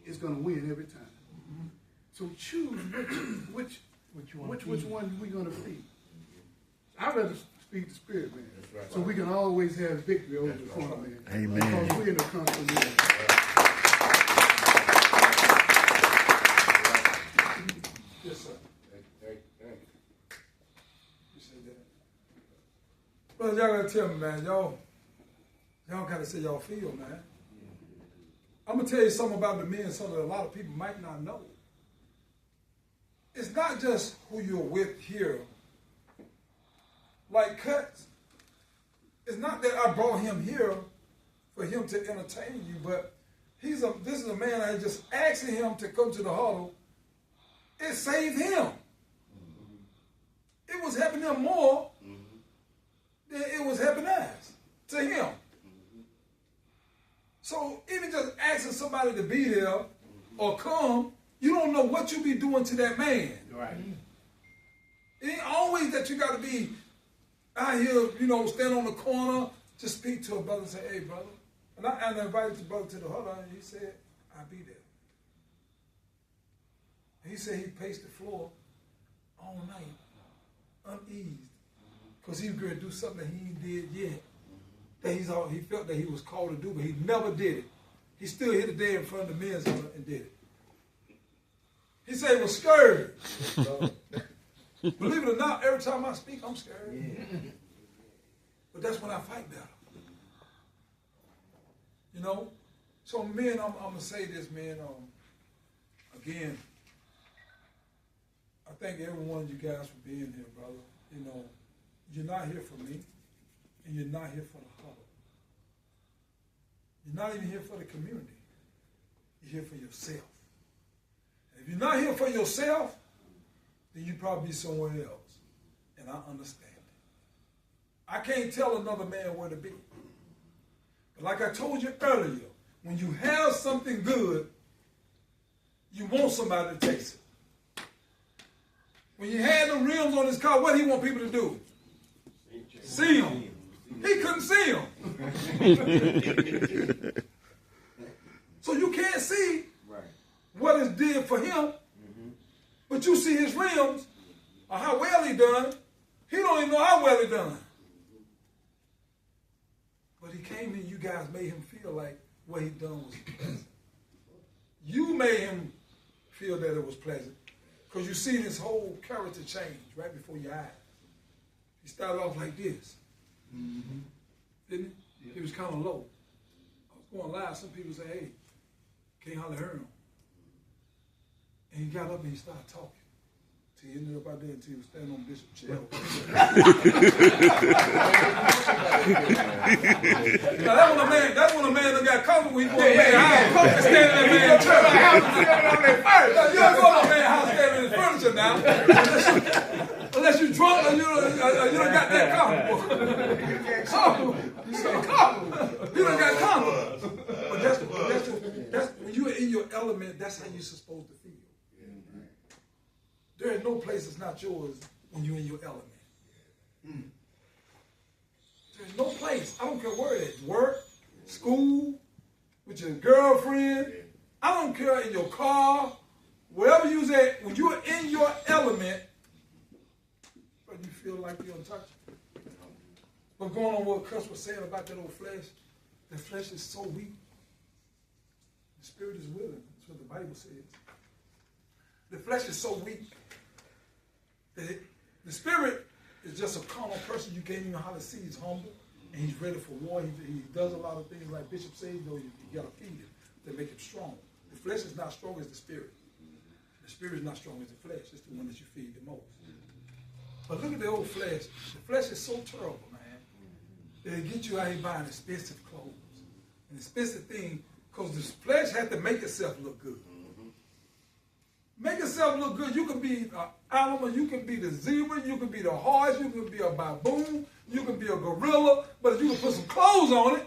it's going to win every time. So choose which one we going to feed. I'd rather feed the spirit man, right. So we can always have victory over the carnal man. Amen. Because we're in the constant war. Yes, sir. Thank you. You said that. Well, y'all gotta tell me, man. Y'all gotta say y'all feel, man. I'm gonna tell you something about the men, something that a lot of people might not know. it's not just who you're with here. Like Kutz, it's not that I brought him here for him to entertain you, but this is a man I just asking him to come to the huddle. It saved him. It was helping him more than it was helping us, to him. So even just asking somebody to be there or come, you don't know what you be doing to that man. Right. It ain't always that you got to be out here, stand on the corner to speak to a brother and say, hey, brother. And I invited the brother to the huddle, and he said, I'll be there. And he said he paced the floor all night, uneased, because he was going to do something that he ain't did yet. That he felt that he was called to do, but he never did it. He still hit the day in front of the men's huddle and did it. He said he was scared. Believe it or not, every time I speak, I'm scared. Yeah. But that's when I fight better. So men, I'm going to say this, man. Again, I thank every one of you guys for being here, brother. You're not here for me, and you're not here for the huddle. You're not even here for the community. You're here for yourself. And if you're not here for yourself, then you probably be somewhere else. And I understand it. I can't tell another man where to be. But like I told you earlier, when you have something good, you want somebody to taste it. When you had the rims on his car, what do he want people to do? See him. He couldn't see him. So you can't see what it did for him, but you see his rims or how well he done. He don't even know how well he done. But he came in, you guys made him feel like what he done was pleasant. You made him feel that it was pleasant because you see his whole character change right before your eyes. He started off like this. Didn't he? Yeah. He was kind of low. I was going live. Some people say, hey, can't hardly hear him. And he got up and he started talking. Till he ended up out there until he was standing on Bishop's chair. Now that's when a man that got comfortable when he go to a man's house standing in that man's chair. You don't go to a man's house standing in his furniture now. Unless you're drunk or you don't got that comfortable. You don't got comfortable. But that's when you're in your element, that's how you're supposed to feel. There is no place that's not yours when you're in your element. There's no place. I don't care where it is. Work, school, with your girlfriend. I don't care, in your car, wherever you're at. When you're in your element, but you feel like you're untouchable. But going on what Kutz was saying about that old flesh, the flesh is so weak. The spirit is willing. That's what the Bible says. The flesh is so weak. The spirit is just a carnal person you can't even know how to see. He's humble and he's ready for war. He does a lot of things like Bishop said, though you got to feed him to make him strong. The flesh is not strong as the spirit. The spirit is not strong as the flesh. It's the one that you feed the most. But look at the old flesh. The flesh is so terrible, man, that it gets you out here buying expensive clothes. An expensive thing, because the flesh has to make itself look good. Make yourself look good. You can be an animal, you can be the zebra, you can be the horse, you can be a baboon, you can be a gorilla, but if you can put some clothes on it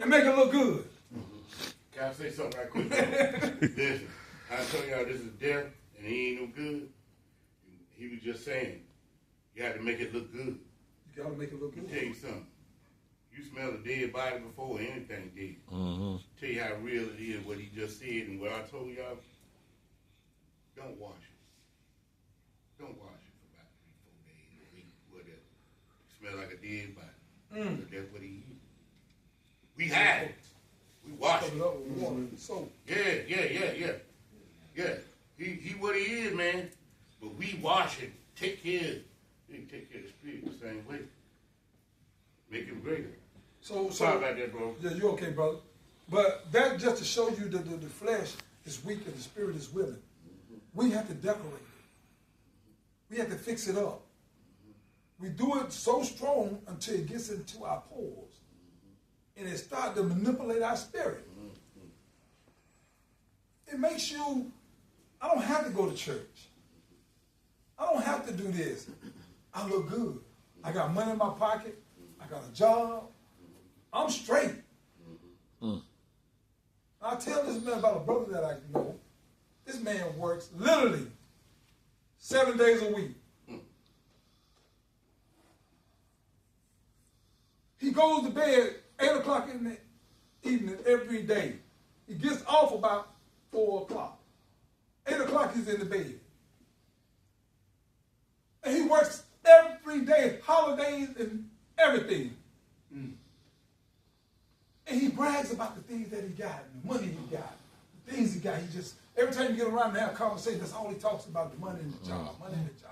and make it look good. Can I say something right quick? Listen, I tell y'all this is death and he ain't no good. He was just saying, you have to make it look good. You got to make it look good. Let me tell you something. You smell a dead body before anything did. Tell you how real it is, what he just said and what I told y'all. Don't wash it. Don't wash it for about 3-4 days, a week, whatever. Smell like a dead body. But that's what he eat. We had it. We wash it. So Yeah. He what he is, man. But we wash it. Take care. He can take care of the spirit the same way. Make him greater. So sorry about that, bro. Yeah, you're okay, brother. But that just to show you that the flesh is weak and the spirit is willing. we have to decorate it. We have to fix it up. We do it so strong until it gets into our pores. And it starts to manipulate our spirit. It makes you, I don't have to go to church. I don't have to do this. I look good. I got money in my pocket. I got a job. I'm straight. I tell this man about a brother that I know. This man works literally 7 days a week. He goes to bed 8 o'clock in the evening every day. He gets off about 4 o'clock. 8 o'clock he's in the bed. And he works every day, holidays and everything. And he brags about the things that he got, and the money he got, the things he got. He just, every time you get around and have a conversation, that's all he talks about, the money and the job, money and the job.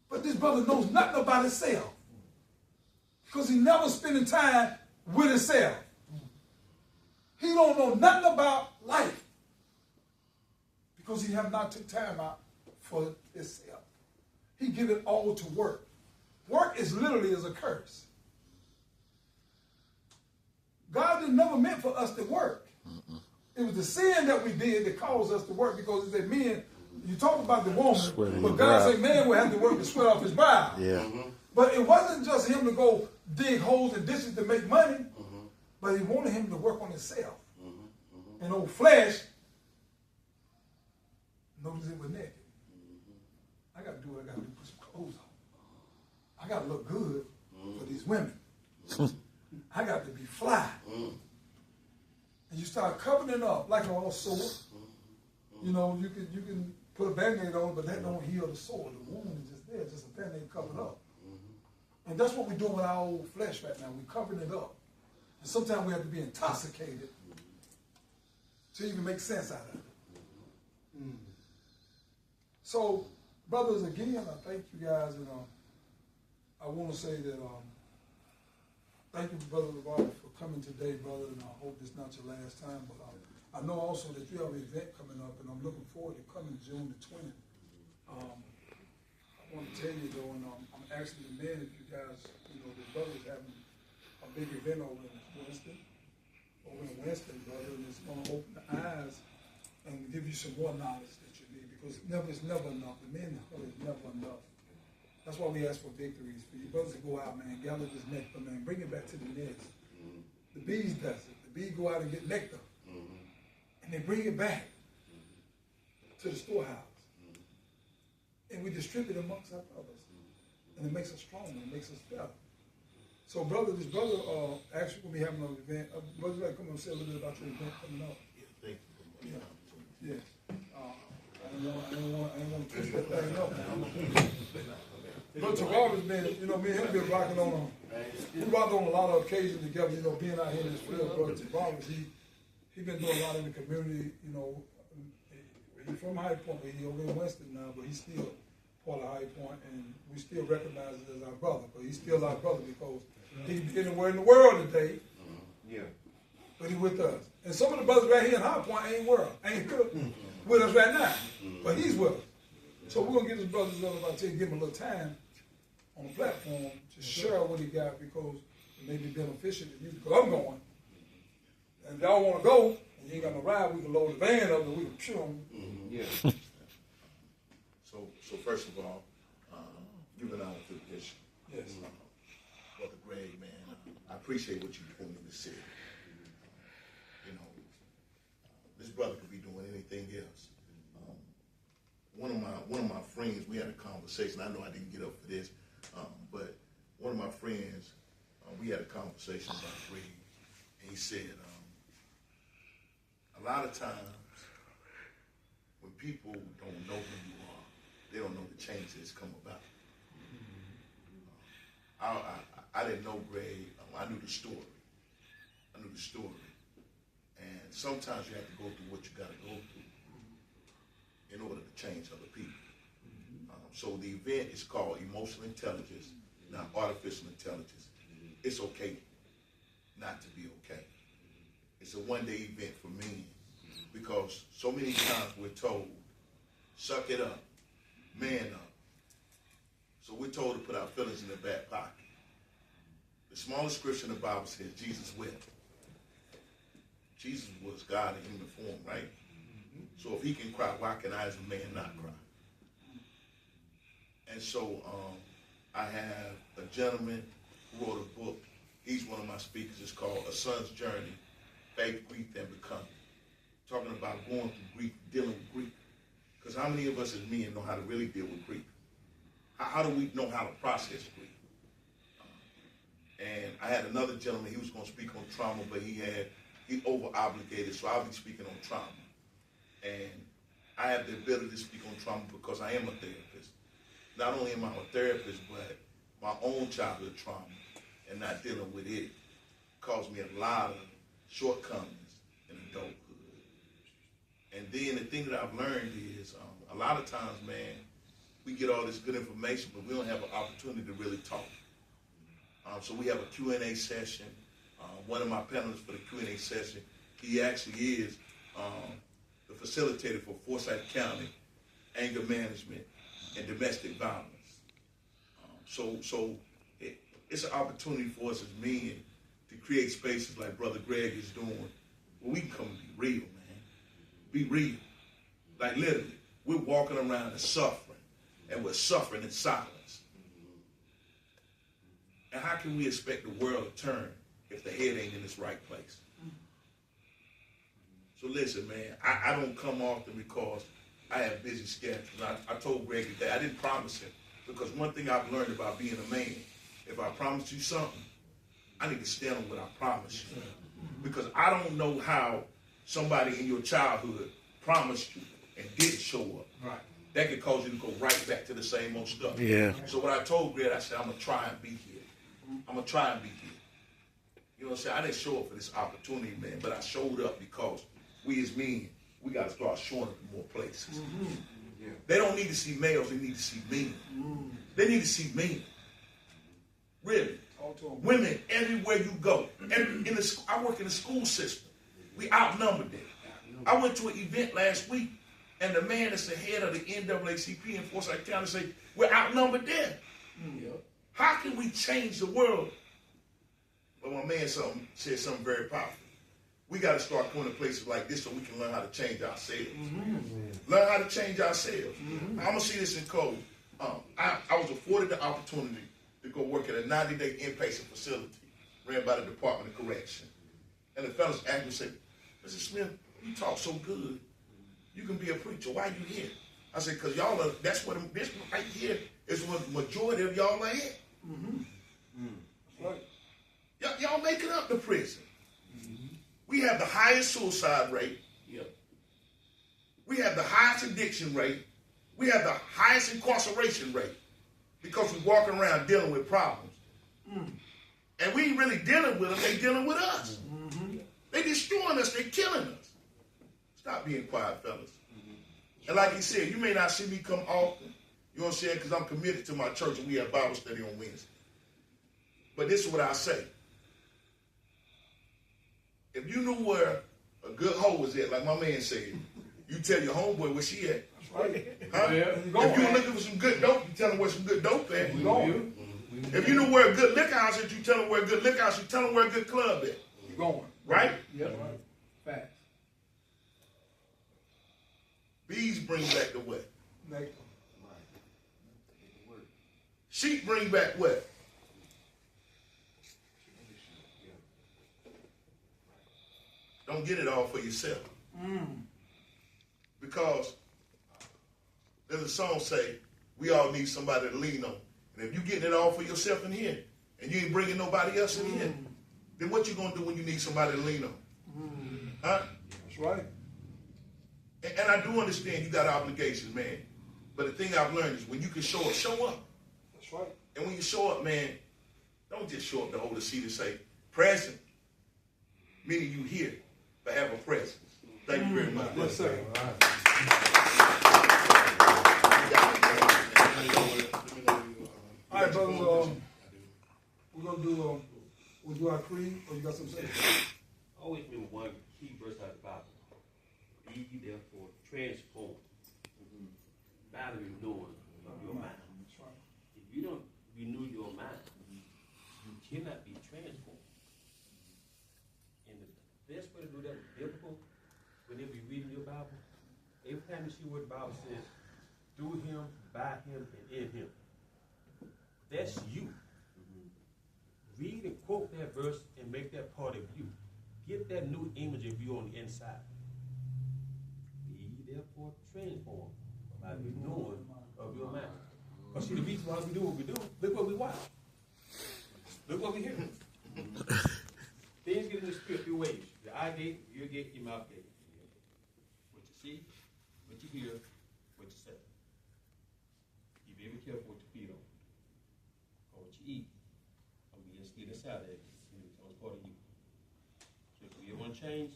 But this brother knows nothing about himself. Because he never spending time with himself. He don't know nothing about life. Because he have not took time out for himself. He give it all to work. Work is literally as a curse. God didn't never meant for us to work. It was the sin that we did that caused us to work, because he said, men, you talk about the woman, but God said man will have to work to sweat off his brow. Yeah. But it wasn't just him to go dig holes and ditches to make money, but he wanted him to work on himself. And old flesh, notice it was naked. I got to do what I got to do, put some clothes on. I got to look good for these women. I got to be fly. And you start covering it up like an old sore. You know, you can put a Band-Aid on, but that don't heal the sore. The wound is just there, just a Band-Aid covered up. And that's what we're doing with our old flesh right now. We're covering it up. And sometimes we have to be intoxicated to even make sense out of it. So, brothers, again, I thank you guys. And I want to say that thank you, Brother Robert, for coming today, brother. And I hope this is not your last time. But I know also that you have an event coming up, and I'm looking forward to coming June the 20th. I want to tell you, though, and I'm asking the men if you guys, the brothers having a big event over in Winston, brother, and it's going to open the eyes and give you some more knowledge that you need, because it's never enough. The men is never enough. That's why we ask for victories, for you brothers to go out, man, gather this nectar, man, bring it back to the nest. The bees does it. The bees go out and get nectar, and they bring it back to the storehouse. And we distribute it amongst our brothers. And it makes us stronger, it makes us better. So, brother, this brother actually will be having an event. Brother, you like come and say a little bit about your event coming up? Yeah, thank you. Yeah. I didn't want to twist that thing up. But to Robert's been, me and him been rocking on we rocked on a lot of occasions together, being out here in this field, brother. To Roberts, he been doing a lot in the community, He's from High Point, but he's over in Winston now, but he's still part of High Point, and we still recognize it as our brother. But he's still our brother because he can be anywhere in the world today. Yeah. But he's with us. And some of the brothers right here in High Point ain't with us right now. But he's with us. So we're gonna give this brother give him a little time on the platform to share what he got, because it may be beneficial to you, because I'm going. And if y'all wanna go, and you ain't got no ride, we can load the van up and we can chew them. Yeah. So first of all, giving honor to the bishop. Yes. Brother Greg, man, I appreciate what you're doing in the city. This brother could be doing anything else. One of my friends, we had a conversation. I know I didn't get up for this, but one of my friends, we had a conversation about Greg, and he said, a lot of times when people don't know who you are, they don't know the change that's come about. I didn't know Greg. I knew the story. And sometimes you have to go through what you got to go through in order to change other people. So the event is called Emotional Intelligence, not Artificial Intelligence. It's okay not to be okay. It's a one-day event for men because so many times we're told, suck it up, man up. So we're told to put our feelings in the back pocket. The smallest scripture in the Bible says Jesus wept. Jesus was God in human form, right? So if he can cry, why can I as a man not cry? And so I have a gentleman who wrote a book. He's one of my speakers. It's called A Son's Journey, Faith, Grief, and Becoming. Talking about going through grief, dealing with grief. Because how many of us as men know how to really deal with grief? How do we know how to process grief? And I had another gentleman, he was going to speak on trauma, but he over-obligated, so I'll be speaking on trauma. And I have the ability to speak on trauma because I am a therapist. Not only am I a therapist, but my own childhood trauma and not dealing with it caused me a lot of shortcomings in adulthood. And then the thing that I've learned is a lot of times, man, we get all this good information, but we don't have an opportunity to really talk. So we have a Q&A session. One of my panelists for the Q&A session, he actually is the facilitator for Forsyth County anger management and domestic violence. So it's an opportunity for us as men to create spaces like Brother Greg is doing where we can come and be real, man. Be real. Like literally, we're walking around and suffering, and we're suffering in silence. And how can we expect the world to turn if the head ain't in its right place? So listen, man, I don't come often because I have busy schedules. I told Greg today, I didn't promise him, because one thing I've learned about being a man, if I promise you something, I need to stand on what I promise you. Because I don't know how somebody in your childhood promised you and didn't show up. Right. That could cause you to go right back to the same old stuff. Yeah. So what I told Greg, I said, I'm going to try and be here. I'm going to try and be here. You know what I'm saying? I didn't show up for this opportunity, man, but I showed up because we as men, we got to start showing up in more places. Mm-hmm. Yeah. They don't need to see males, they need to see men. Mm. They need to see men. Really. Women everywhere you go. I work in the school system. We outnumbered them. I went to an event last week, and the man that's the head of the NAACP in Forsyth County said, we're outnumbered there. Mm. Yep. How can we change the world? But my man said something very powerful. We got to start going to places like this so we can learn how to change ourselves. Mm-hmm. Learn how to change ourselves. Mm-hmm. I'm going to see this in code. I was afforded the opportunity to go work at a 90-day inpatient facility ran by the Department of Correction. And the fellas asked me, said, Mr. Smith, you talk so good. You can be a preacher. Why are you here? I said, because y'all are, this right here is what the majority of y'all are at. Mm-hmm. Mm-hmm. Right. Y'all making up the prison. Mm-hmm. We have the highest suicide rate. Yep. We have the highest addiction rate. We have the highest incarceration rate because we walk around dealing with problems. Mm. And we ain't really dealing with them, they dealing with us. Mm-hmm. They destroying us, they killing us. Stop being quiet, fellas. Mm-hmm. And like he said, you may not see me come often, you know what I'm saying, because I'm committed to my church and we have Bible study on Wednesday. But this is what I say. If you knew where a good hoe was at, like my man said, you tell your homeboy where she at. Right. Huh? Yeah. If you were looking for some good dope, you tell them where some good dope at. If you knew where a good liquor house is, you tell them where a good liquor house is. You tell them where a good club is. You're going. Right? Yep. Right. Facts. Bees bring back the what? Sheep bring back what? Don't get it all for yourself. Mm. Because there's a song say, we all need somebody to lean on. And if you're getting it all for yourself in here, and you ain't bringing nobody else in here, then what you going to do when you need somebody to lean on? Mm. Huh? That's right. And I do understand you got obligations, man. But the thing I've learned is when you can show up, show up. That's right. And when you show up, man, don't just show up to hold a seat and say, present, meaning you here, but have a presence. Thank you very much. Yes, sir. All right. All right, brothers, we're going to do, we'll do our creed, or you got something to say? Always remember one key verse out of the Bible. the renewing of your mind. If you don't renew your mind, you cannot be transformed. And the best way to do that is biblical. Whenever you reading your Bible, every time you see what the Bible says, through him, by him, and in him. That's you. Read and quote that verse and make that part of you. Get that new image of you on the inside. Be therefore transformed by the renewing of your mind. Because see, the reason why we do what we do, look what we watch. Look what we hear. Things get in the spirit through ways. Your eye gate, your gate, your mouth gate. What you see, what you hear, what you say. Be very careful what you feed on. Or what you eat. Or get inside of it. It's part of you. So if you want to change,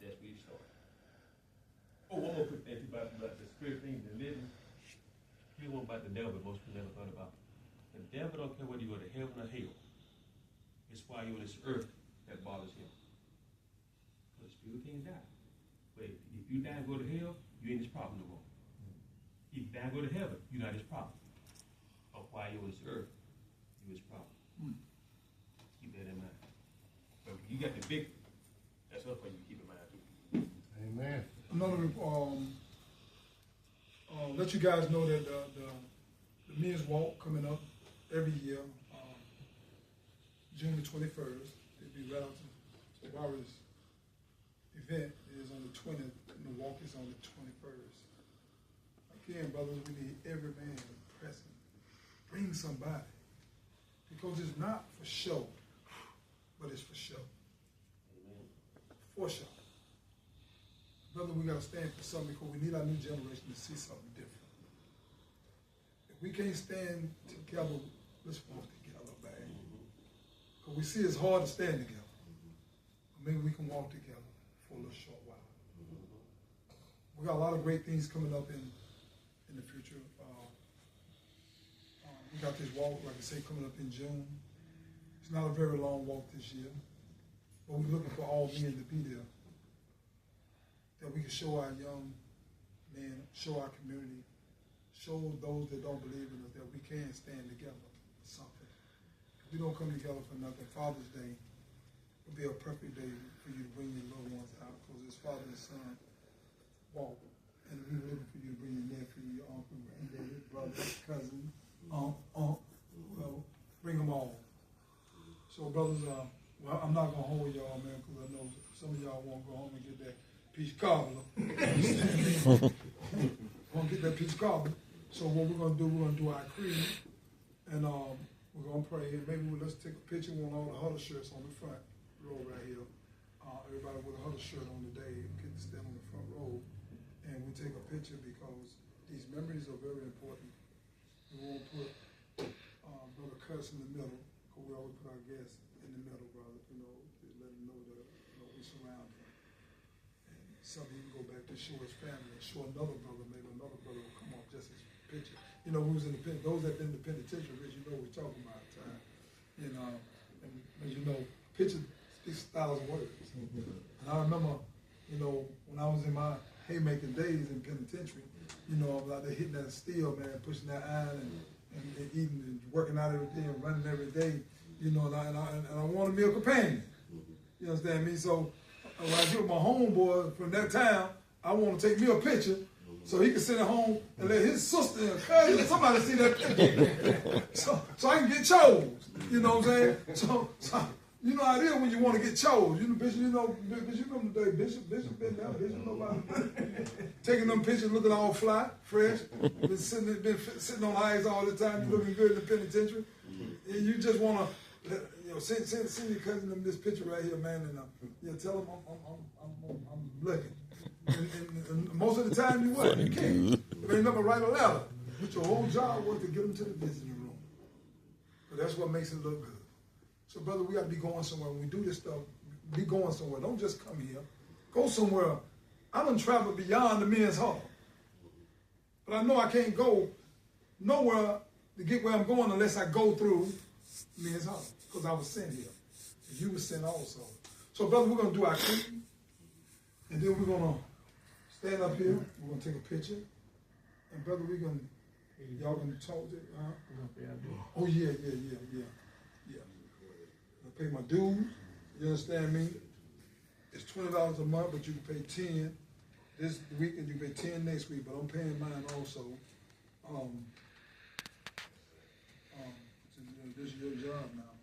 that's where you start. Oh, one more quick thing about the spirit thing, the living. Here's one about the devil that most people never thought about. The devil don't care whether you go to heaven or hell. It's why you're on this earth that bothers him. Because the spirit can't die. But if you die and go to hell, you ain't his problem no more. If you die and go to heaven, you're not his problem. Or why you're on this earth, you're his problem. Keep that in mind. But you got the victory. That's what you keep in mind too. Amen. Another, let you guys know that the men's walk coming up every year, June the 21st. It'll be right after tomorrow's event is on the 20th, and the walk is on the 21st. Again, brothers, we need every man present. Bring somebody. Because it's not for show, but it's for show. For show. Brother, we got to stand for something because we need our new generation to see something different. If we can't stand together, let's walk together, man. Because we see it's hard to stand together. But maybe we can walk together for a little short while. We got a lot of great things coming up in the future. We got this walk, like I say, coming up in June. It's not a very long walk this year, but we're looking for all men to be there. That we can show our young men, show our community, show those that don't believe in us that we can stand together for something. If we don't come together for nothing, Father's Day will be a perfect day for you to bring your little ones out because it's father and son walk. And we're looking for you to bring your nephew, your uncle, granddaddy, brother, cousin, well, bring them all. So brothers, well, I'm not going to hold y'all, man, because I know some of y'all won't go home and get that peach cobbler. Won't get that peach cobbler. So what we're going to do, we're going to do our creed, and we're going to pray, and maybe let's take a picture with all the huddle shirts on the front row right here. Everybody with a huddle shirt on today, get to stand on the front row, and we take a picture because these memories are very important. We won't put Brother Kutz in the middle, because we always put our guests in the middle, brother, to let him know that we surround him. And something he can go back to show his family and show another brother, maybe another brother will come off just his picture. We was in those that been in the penitentiary, Rich, we're talking about at the time. And as you know, picture speaks 1,000 words. And I remember, when I was in my haymaking days in penitentiary, I was out there hitting that steel, man, pushing that iron and eating and working out every day and running every day, and I wanted me a companion. You understand me? So when I get with my homeboy from that town, I want to take me a picture so he can sit at home and let his sister and cousin, somebody see that picture. so I can get chose. You know what I'm saying? So you know how it is when you want to get chose. Bishop, you know today, Bishop been there, Bishop nobody taking them pictures looking all fly, fresh, been sitting on ice all the time, looking good in the penitentiary. And you just want to send your cousin them this picture right here, man, and tell them I'm looking. And most of the time you what? You can't. You ain't never write a letter. But your whole job was to get them to the visiting room. But that's what makes it look good. So, brother, we got to be going somewhere. When we do this stuff, be going somewhere. Don't just come here. Go somewhere. I done traveled beyond the men's hall. But I know I can't go nowhere to get where I'm going unless I go through men's hall. Because I was sent here. And you were sent also. So, brother, we're going to do our creed. And then we're going to stand up here. We're going to take a picture. And brother, y'all gonna talk to, huh? We're gonna pay our dues. Oh, yeah. I pay my dues, you understand me? It's $20 a month, but you can pay 10 this week and you pay 10 next week, but I'm paying mine also. This is your job now.